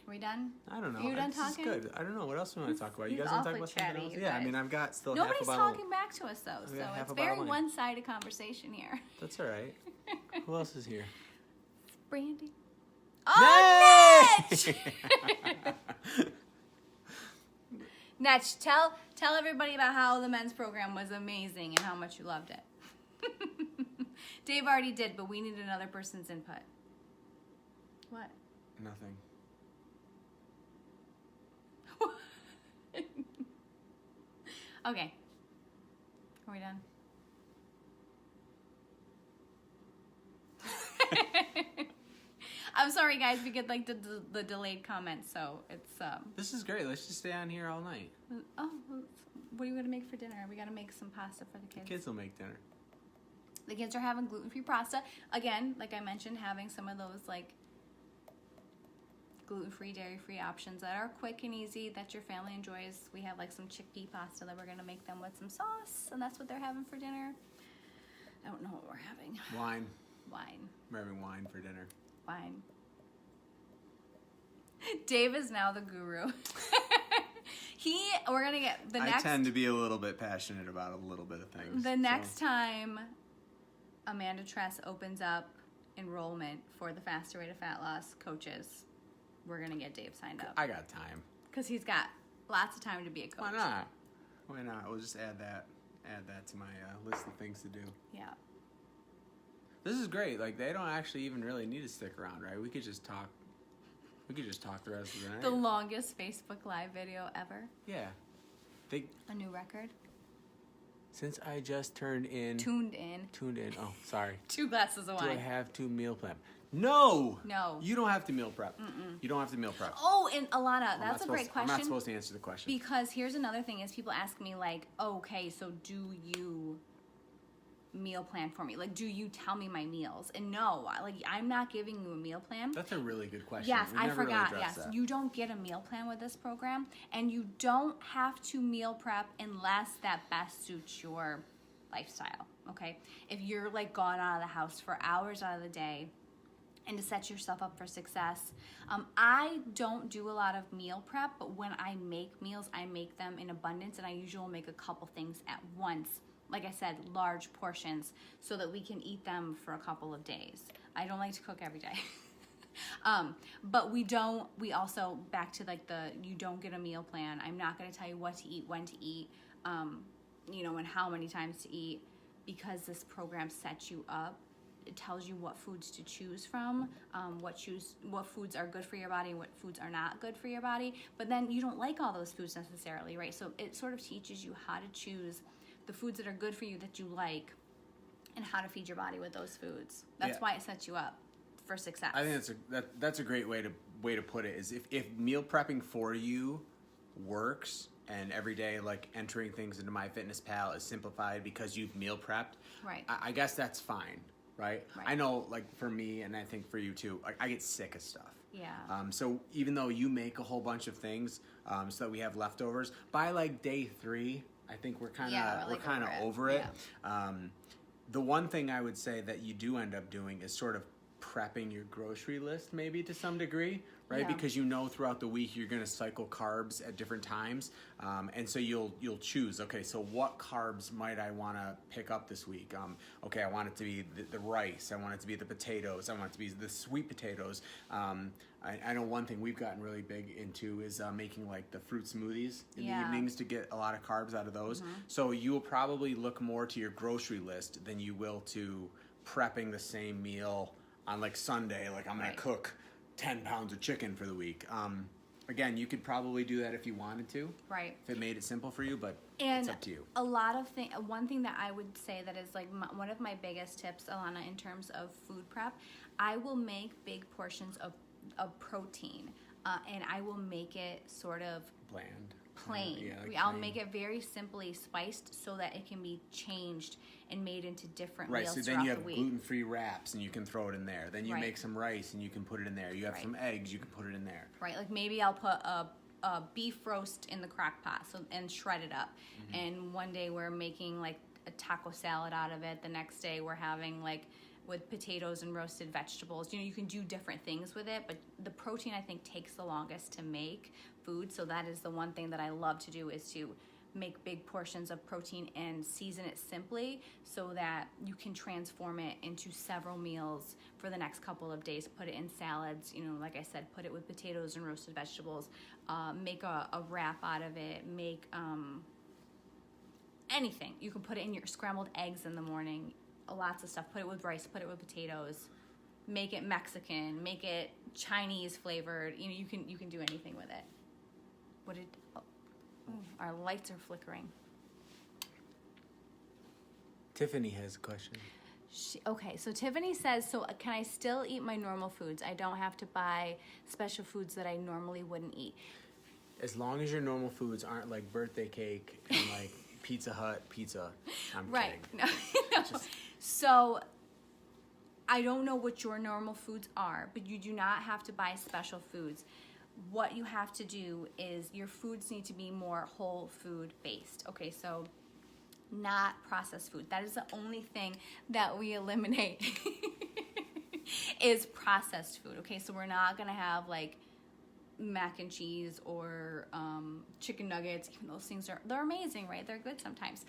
Are we done? I don't know. Are you done talking? This is good. I don't know. What else do we want to talk about? You He's guys want to talk awfully about something else? chatty, Yeah, I mean, I've got still Nobody's half a bottle. talking back to us, though, so half it's a very bottle of wine. one-sided conversation here. That's all right. Who else is here? Brandy. Oh, Netch! Netch, tell everybody about how the men's program was amazing and how much you loved it. Dave already did, but we need another person's input. What? Nothing. Okay. Are we done? I'm sorry, guys. We get like the delayed comments, so it's This is great. Let's just stay on here all night. Oh, what are you gonna make for dinner? We gotta make some pasta for the kids. The kids will make dinner. The kids are having gluten-free pasta. Again, like I mentioned, having some of those like gluten-free, dairy-free options that are quick and easy that your family enjoys. We have like some chickpea pasta that we're gonna make them with some sauce, and that's what they're having for dinner. I don't know what we're having. Wine. Wine. We're having wine for dinner. Wine. Dave is now the guru. We're gonna get the next. I tend to be a little bit passionate about a little bit of things. The next time Amanda Tress opens up enrollment for the Faster Way to Fat Loss coaches, we're gonna get Dave signed up. I got time. Because he's got lots of time to be a coach. Why not? Why not? We'll just add that to my list of things to do. Yeah. This is great. Like, they don't actually even really need to stick around, right? We could just talk. We could just talk the rest of the night. The longest Facebook Live video ever. Yeah. A new record. Since I just tuned in. Oh, sorry. 2 glasses of wine. Do I have to meal prep? No. You don't have to meal prep. You don't have to meal prep. Oh, and Alana, that's a great question. I'm not supposed to answer the question. Because here's another thing is people ask me like, oh, okay, so do you meal plan for me? Like, do you tell me my meals? And no, like, I'm not giving you a meal plan. That's a really good question. Yes, I forgot. Really yes, that. You don't get a meal plan with this program, and you don't have to meal prep unless that best suits your lifestyle, okay? If you're, like, gone out of the house for hours out of the day and to set yourself up for success. I don't do a lot of meal prep, but when I make meals, I make them in abundance, and I usually make a couple things at once. Like I said, large portions so that we can eat them for a couple of days. I don't like to cook every day. But we also, back to like you don't get a meal plan. I'm not going to tell you what to eat, when to eat, and how many times to eat, because this program sets you up. It tells you what foods to choose from, what foods are good for your body and what foods are not good for your body. But then you don't like all those foods necessarily, right? So it sort of teaches you how to choose the foods that are good for you that you like and how to feed your body with those foods. That's why it sets you up for success. I think that's a great way to put it, is if meal prepping for you works and every day like entering things into MyFitnessPal is simplified because you've meal prepped, right? I guess that's fine, right? I know, like, for me, and I think for you too, I get sick of stuff. Yeah. So even though you make a whole bunch of things so that we have leftovers, by like day 3, I think we're kind of over it. Yeah. The one thing I would say that you do end up doing is sort of prepping your grocery list maybe to some degree, right? Yeah. Because you know throughout the week you're going to cycle carbs at different times, and so you'll choose. Okay, so what carbs might I want to pick up this week? Okay, I want it to be the rice. I want it to be the potatoes. I want it to be the sweet potatoes. I know one thing we've gotten really big into is making like the fruit smoothies in the evenings to get a lot of carbs out of those. So you will probably look more to your grocery list than you will to prepping the same meal on like Sunday. Like I'm going to cook 10 pounds of chicken for the week. Again, you could probably do that if you wanted to. Right. If it made it simple for you, but and it's up to you. A lot of one thing that I would say that is like one of my biggest tips, Alana, in terms of food prep, I will make big portions of protein, and I will make it sort of plain. I'll make it very simply spiced so that it can be changed and made into different meals throughout the week. Right, so then you have gluten-free wraps and you can throw it in there. Then you make some rice and you can put it in there. You have some eggs, you can put it in there. Right, like maybe I'll put a beef roast in the crock pot and shred it up. And one day we're making like a taco salad out of it. The next day we're having like with potatoes and roasted vegetables. You can do different things with it, but the protein I think takes the longest to make food. So that is the one thing that I love to do, is to make big portions of protein and season it simply so that you can transform it into several meals for the next couple of days. Put it in salads, like I said, put it with potatoes and roasted vegetables, make a wrap out of it, make anything. You can put it in your scrambled eggs in the morning, lots of stuff. Put it with rice, put it with potatoes, make it Mexican, make it Chinese flavored. You can do anything with it. Our lights are flickering. Tiffany has a question. Okay, so Tiffany says, so can I still eat my normal foods? I don't have to buy special foods that I normally wouldn't eat. As long as your normal foods aren't like birthday cake and like Pizza Hut pizza. I'm kidding. No. So I don't know what your normal foods are, but you do not have to buy special foods. What you have to do is your foods need to be more whole food based. Okay, so not processed food. That is the only thing that we eliminate is processed food. Okay, so we're not gonna have like mac and cheese or chicken nuggets. Even those things they're amazing, right? They're good sometimes.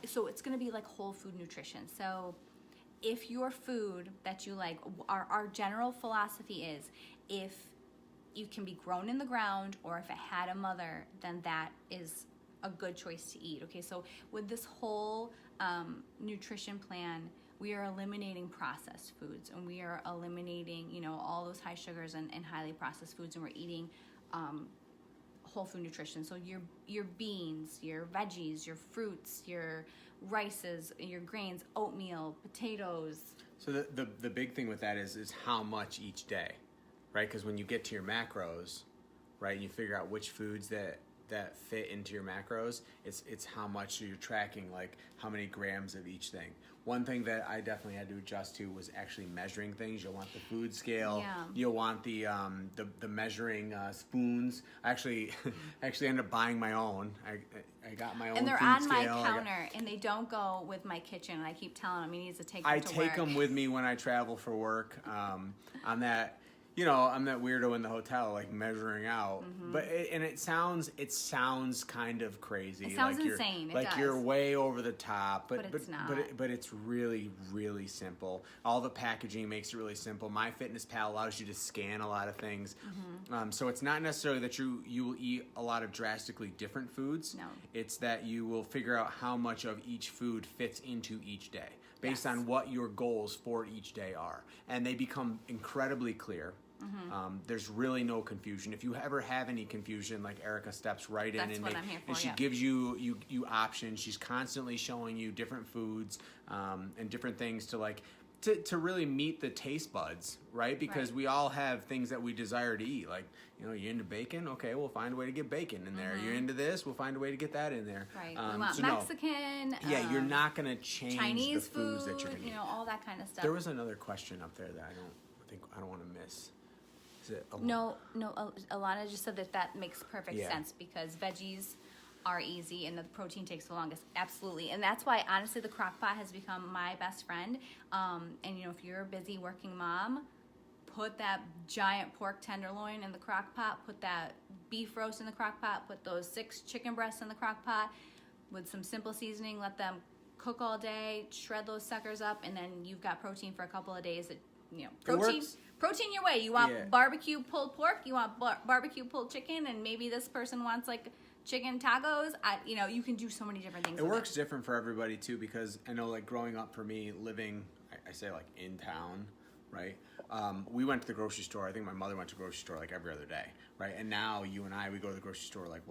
So it's gonna be like whole food nutrition. So if your food that you like, our general philosophy is, if you can be grown in the ground or if it had a mother, then that is a good choice to eat. Okay, so with this whole nutrition plan, we are eliminating processed foods, and we are eliminating, all those high sugars and highly processed foods, and we're eating whole food nutrition. So your beans, your veggies, your fruits, your rices, your grains, oatmeal, potatoes. So the big thing with that is how much each day, right? Because when you get to your macros, right, and you figure out which foods that fit into your macros, it's how much you're tracking, like how many grams of each thing. One thing that I definitely had to adjust to was actually measuring things. You'll want the food scale. Yeah. You'll want the measuring spoons. I actually ended up buying my own. I got my own. And they're food on scale. my counter, and they don't go with my kitchen. And I keep telling him he needs to take them to work. I take them with me when I travel for work. I'm that weirdo in the hotel, like measuring out. But it sounds kind of crazy. It sounds like insane. You're way over the top, but it's not. But it's really, really simple. All the packaging makes it really simple. MyFitnessPal allows you to scan a lot of things. So it's not necessarily that you will eat a lot of drastically different foods. No. It's that you will figure out how much of each food fits into each day, based on what your goals for each day are. And they become incredibly clear. There's really no confusion. If you ever have any confusion, like Erika steps right in and she gives you options. She's constantly showing you different foods and different things to really meet the taste buds, right? Because we all have things that we desire to eat. Like, you're into bacon? Okay, we'll find a way to get bacon in there. You're into this? We'll find a way to get that in there. Right. We want Mexican. Yeah, you're not going to change Chinese the foods food, that you're going to eat. all that kind of stuff. There was another question up there that I don't want to miss. Is it No, Alana just said that makes perfect sense, because veggies are easy and the protein takes the longest. Absolutely. And that's why, honestly, the crock pot has become my best friend. And, you know, if you're a busy working mom, put that giant pork tenderloin in the crock pot, put that beef roast in the crock pot, put those 6 chicken breasts in the crock pot with some simple seasoning, let them cook all day, shred those suckers up, and then you've got protein for a couple of days. You know, protein your way. You want barbecue pulled pork, you want barbecue pulled chicken, and maybe this person wants like chicken tacos. You know, you can do so many different things. It works different for everybody too, because I know, like, growing up for me, living, I say, like, in town, right? We went to the grocery store. I think my mother went to the grocery store like every other day, right? And now you and I, we go to the grocery store like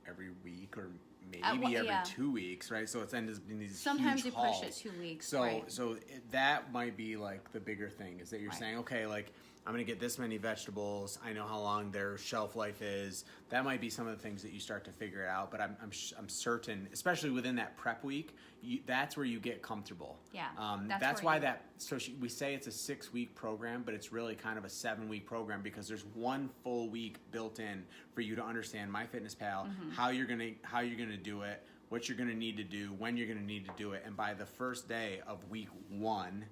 every week or maybe every 2 weeks, right? So it's ended up in these sometimes huge you push it 2 weeks. So that might be like the bigger thing, is that you're saying, okay, like, I'm gonna get this many vegetables. I know how long their shelf life is. That might be some of the things that you start to figure out. But I'm certain, especially within that prep week, that's where you get comfortable. Yeah. That's why we say it's a 6-week program, but it's really kind of a 7-week program, because there's one full week built in for you to understand MyFitnessPal, how you're gonna do it, what you're gonna need to do, when you're gonna need to do it, and by the first day of week 1,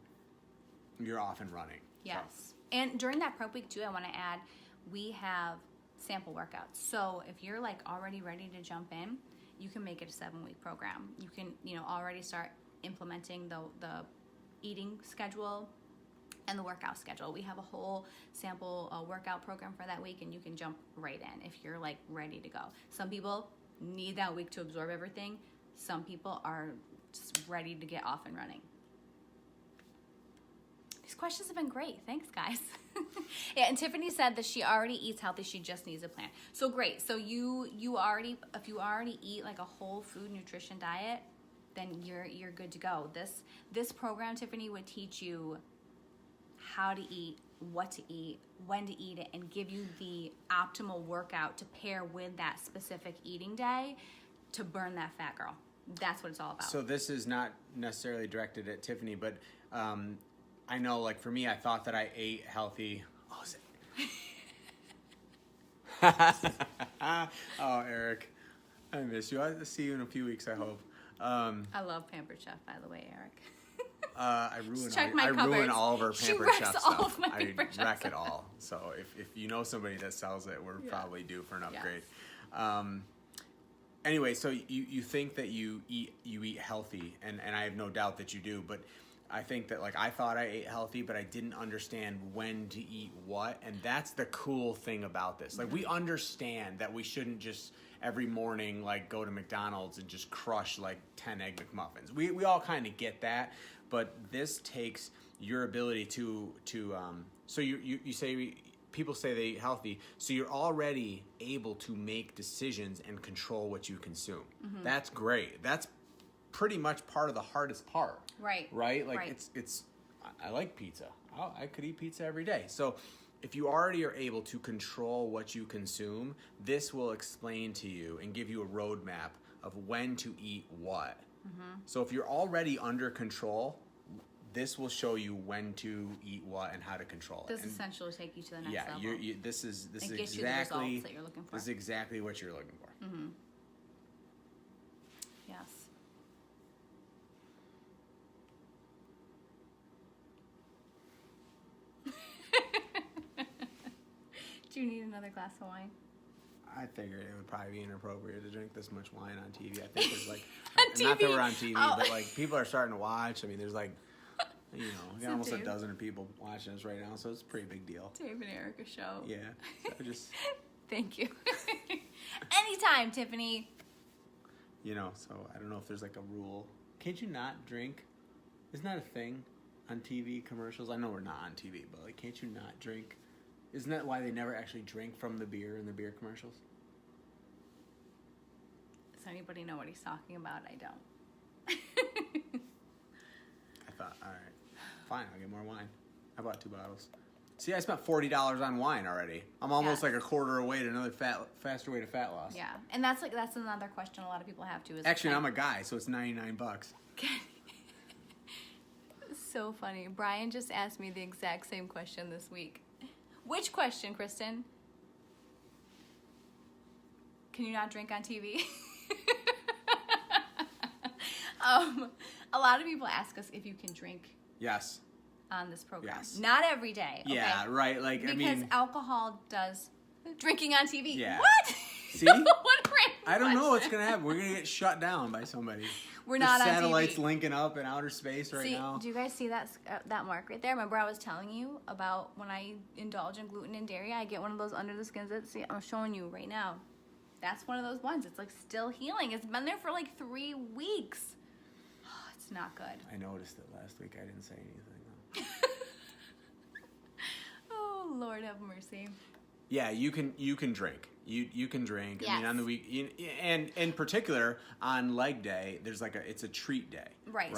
you're off and running. Yes. So. And during that prep week too, I want to add, we have sample workouts. So if you're like already ready to jump in, you can make it a 7-week program. You can, you know, already start implementing the eating schedule and the workout schedule. We have a whole sample workout program for that week, and you can jump right in if you're like ready to go. Some people need that week to absorb everything. Some people are just ready to get off and running. These questions have been great. Thanks, guys. Yeah, and Tiffany said that she already eats healthy. She just needs a plan. So great. So if you already eat like a whole food nutrition diet, then you're good to go. This program, Tiffany, would teach you how to eat, what to eat, when to eat it, and give you the optimal workout to pair with that specific eating day to burn that fat, girl. That's what it's all about. So this is not necessarily directed at Tiffany, but I know, like, for me, I thought that I ate healthy. Oh, is it? Oh, Eric, I miss you. I'll see you in a few weeks, I hope. I love Pampered Chef, by the way, Eric. I ruin all of her Pampered Chef stuff. I wreck it all. So if you know somebody that sells it, we're probably due for an upgrade. Yes. Anyway, so you think that you eat healthy, and I have no doubt that you do, but I think that, like, I thought I ate healthy, but I didn't understand when to eat what, and that's the cool thing about this. Like, we understand that we shouldn't just every morning, like, go to McDonald's and just crush, like, 10 Egg McMuffins. We all kind of get that, but this takes your ability to so you say, people say they eat healthy, so you're already able to make decisions and control what you consume. Mm-hmm. That's great. That's pretty much part of the hardest part. Right. Like, it's I like pizza. I could eat pizza every day. So if you already are able to control what you consume, this will explain to you and give you a roadmap of when to eat what. Mm-hmm. So if you're already under control, this will show you when to eat what and how to control it. This essentially take you to the next level. Yeah, this is exactly you the results that you're looking for. This is exactly what you're looking for. Mm-hmm. Yes. Do you need another glass of wine? I figured it would probably be inappropriate to drink this much wine on TV. I think there's like, TV? Not that we're on TV, but like people are starting to watch. I mean, there's like, you know, almost a dozen people watching us right now, so it's a pretty big deal. Dave and Erika show. Yeah. So just. Thank you. Anytime, Tiffany. You know, so I don't know if there's like a rule. Can't you not drink? Isn't that a thing on TV commercials? I know we're not on TV, but like, can't you not drink? Isn't that why they never actually drink from the beer in the beer commercials? Does anybody know what he's talking about? I don't. I thought, all right, fine, I'll get more wine. I bought 2 bottles. See, I spent $40 on wine already. I'm almost like a quarter away to another faster way to fat loss. Yeah, and that's another question a lot of people have too. Actually, I'm a guy, so it's $99. So funny. Brian just asked me the exact same question this week. Which question, Kristen? Can you not drink on TV? A lot of people ask us if you can drink Yes. on this program. Yes. Not every day. Okay? Yeah, right. Like, Because I mean, alcohol does drinking on TV. Yeah. What? See? What a random I don't know what's question. going to happen. We're going to get shut down by somebody. We're The not on satellites TV. linking up in outer space right See, now. do you guys see that mark right there? Remember I was telling you about when I indulge in gluten and dairy, I get one of those under the skins. See, I'm showing you right now. That's one of those ones. It's like still healing. It's been there for like 3 weeks. Oh, it's not good. I noticed it last week. I didn't say anything. Oh, Lord have mercy. Yeah, you can drink. You can drink. I mean, Yes. on the week, and in particular on leg day, there's like it's a treat day. Right.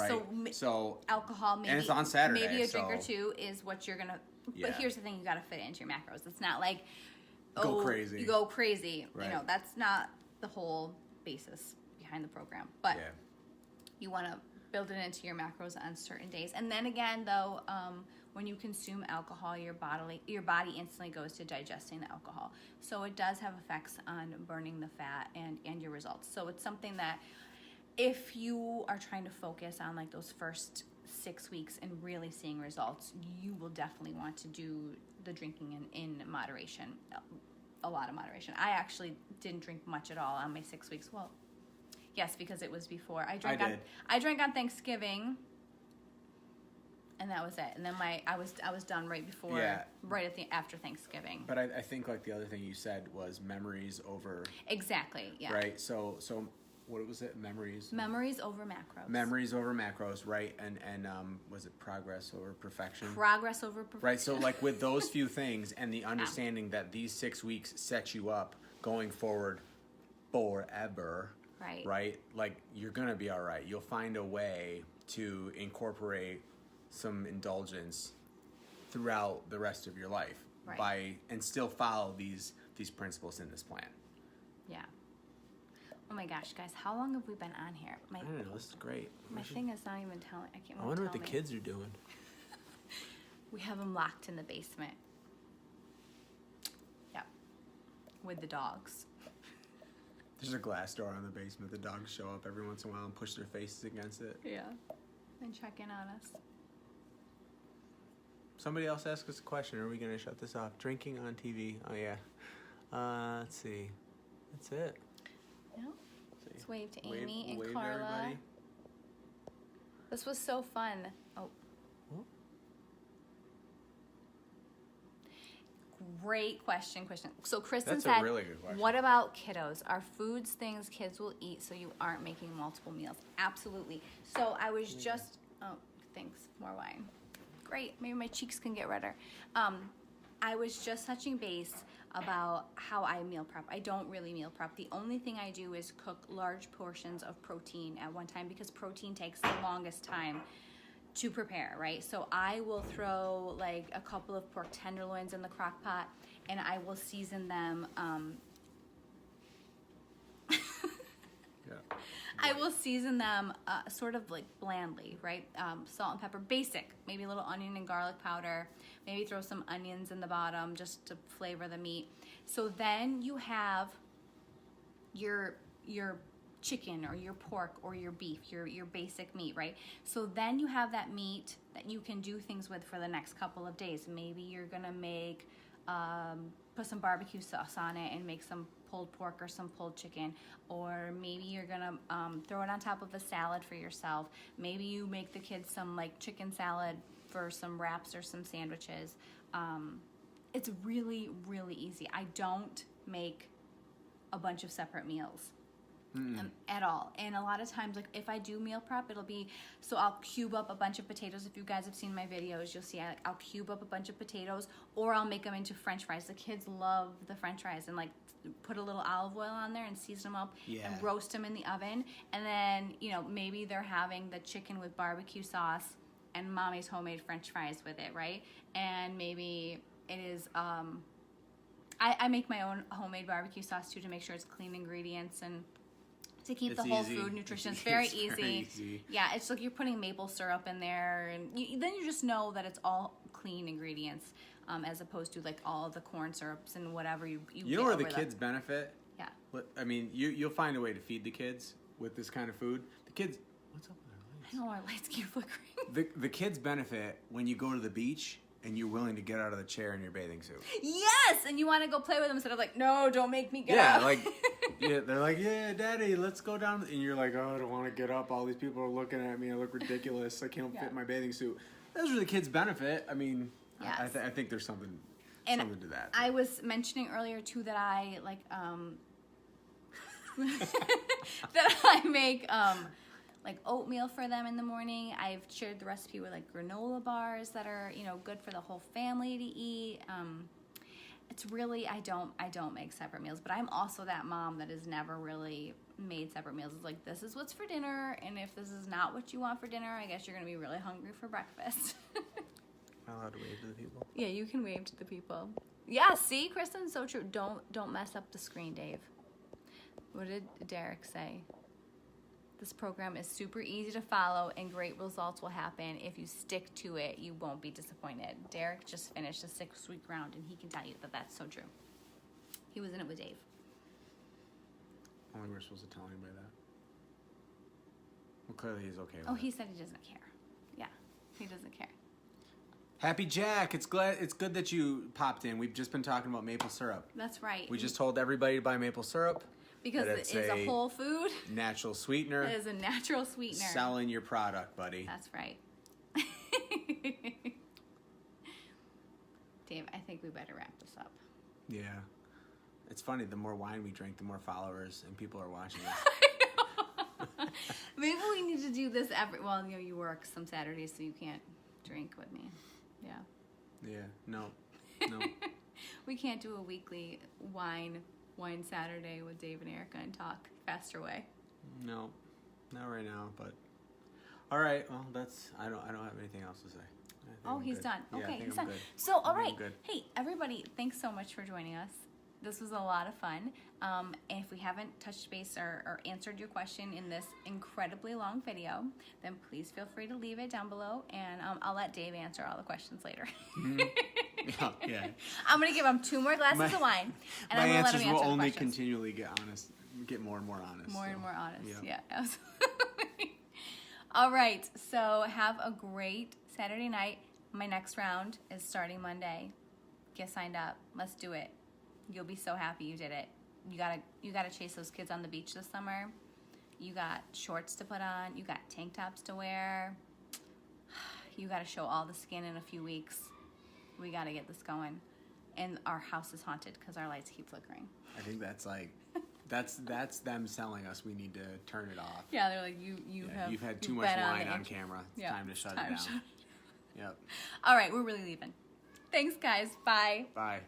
So Alcohol, maybe, and it's on Saturday. maybe a drink or so two is what you're gonna. Yeah. But here's the thing: you got to fit it into your macros. It's not like Go crazy. You go crazy. Right. You know, that's not the whole basis behind the program. But Yeah. you want to build it into your macros on certain days. And then again, though, when you consume alcohol, your body instantly goes to digesting the alcohol. So it does have effects on burning the fat and your results. So it's something that if you are trying to focus on like those first 6 weeks and really seeing results, you will definitely want to do the drinking in moderation, a lot of moderation. I actually didn't drink much at all on my 6 weeks. Well, yes, because it was before. I drank on Thanksgiving, and that was it. And then I was done right before, after Thanksgiving. But I think like the other thing you said was memories over. Exactly. Yeah. Right. So what was it? Memories over macros. Memories over macros. Right. And was it progress over perfection? Progress over perfection. Right. So like with those few things and the understanding that these 6 weeks set you up going forward forever. Right. Right. Like you're gonna be all right. You'll find a way to incorporate some indulgence throughout the rest of your life and still follow these principles in this plan. Yeah. Oh my gosh, guys, how long have we been on here? I don't know. This is great. My thing is not even telling. I can't. I wonder what the kids are doing. We have them locked in the basement. Yeah. With the dogs. There's a glass door in the basement. The dogs show up every once in a while and push their faces against it. Yeah. And check in on us. Somebody else asked us a question. Are we going to shut this off? Drinking on TV. Oh, yeah. Let's see. That's it. Yeah. Let's wave to Amy and wave to Carla. everybody. This was so fun. Oh. Great question. So Kristen That's said, a really good question. what about kiddos? Are foods things kids will eat so you aren't making multiple meals? Absolutely. So I was just, thanks, more wine. Great, maybe my cheeks can get redder. I was just touching base about how I meal prep. I don't really meal prep. The only thing I do is cook large portions of protein at one time because protein takes the longest time to prepare, right? So I will throw like a couple of pork tenderloins in the crock pot and I will season them. I will season them sort of like blandly, right? Salt and pepper, basic. Maybe a little onion and garlic powder. Maybe throw some onions in the bottom just to flavor the meat. So then you have your chicken or your pork or your beef, your basic meat, right? So then you have that meat that you can do things with for the next couple of days. Maybe you're gonna make, put some barbecue sauce on it and make some pulled pork or some pulled chicken, or maybe you're gonna throw it on top of a salad for yourself. Maybe you make the kids some like chicken salad for some wraps or some sandwiches. It's really, really easy. I don't make a bunch of separate meals. At all. And a lot of times, like if I do meal prep, it'll be, so I'll cube up a bunch of potatoes. If you guys have seen my videos, you'll see I'll cube up a bunch of potatoes, or I'll make them into French fries. The kids love the French fries, and like put a little olive oil on there and season them up and roast them in the oven. And then, you know, maybe they're having the chicken with barbecue sauce and mommy's homemade French fries with it, right? And maybe it is, I make my own homemade barbecue sauce too to make sure it's clean ingredients and to keep the whole food nutrition. It's very easy. Yeah, it's like you're putting maple syrup in there, and then you just know that it's all clean ingredients, as opposed to like all the corn syrups and whatever you know where the kids benefit? Yeah. I mean, you'll find a way to feed the kids with this kind of food. The kids What's up with our lights? I know our lights keep flickering. The kids benefit when you go to the beach and you're willing to get out of the chair in your bathing suit. Yes, and you want to go play with them instead of like, no, don't make me get Yeah, up. like, yeah, they're like, yeah, Daddy, let's go down. And you're like, oh, I don't want to get up. All these people are looking at me. I look ridiculous. I can't fit my bathing suit. Those are the kids' benefit. I mean, Yes. I think there's something And to that. I was mentioning earlier too that I like that I make like oatmeal for them in the morning. I've shared the recipe with like granola bars that are, you know, good for the whole family to eat. It's really I don't make separate meals, but I'm also that mom that has never really made separate meals. It's like, this is what's for dinner, and if this is not what you want for dinner, I guess you're gonna be really hungry for breakfast. Am I allowed to wave to the people? Yeah, you can wave to the people. Yeah, see, Kristen, so true. Don't mess up the screen, Dave. What did Derek say? This program is super easy to follow and great results will happen. If you stick to it, you won't be disappointed. Derek just finished a 6-week round and he can tell you that that's so true. He was in it with Dave. Only we're supposed to tell anybody that. Well, clearly he's okay with Oh, it. he said he doesn't care. Yeah, he doesn't care. Happy Jack, it's good that you popped in. We've just been talking about maple syrup. That's right. We just told everybody to buy maple syrup. Because it is a whole food. Natural sweetener. It is a natural sweetener. Selling your product, buddy. That's right. Dave, I think we better wrap this up. Yeah. It's funny, the more wine we drink, the more followers and people are watching us. Maybe we need to do this well, you know, you work some Saturdays, so you can't drink with me. Yeah. Yeah, no. We can't do a weekly wine Saturday with Dave and Erika and talk faster way. No, not right now, but all right. Well, I don't have anything else to say. Oh, he's done. Yeah, Okay, he's he's done. good. So, all I think right. I'm good. Hey, everybody, thanks so much for joining us. This was a lot of fun. And if we haven't touched base or answered your question in this incredibly long video, then please feel free to leave it down below, and I'll let Dave answer all the questions later. Mm-hmm. Yeah. I'm going to give him 2 more glasses of wine, and I'm going to let him answers answer will the only questions. continually get more and more honest. More and more honest. Yep. Yeah, absolutely. All right. So have a great Saturday night. My next round is starting Monday. Get signed up. Let's do it. You'll be so happy you did it. You gotta chase those kids on the beach this summer. You got shorts to put on. You got tank tops to wear. You gotta show all the skin in a few weeks. We gotta get this going. And our house is haunted because our lights keep flickering. I think that's like that's them selling us. We need to turn it off. Yeah, they're like you've had too much wine on camera. It's Yeah, time to shut it down. Yep. All right, we're really leaving. Thanks, guys. Bye. Bye.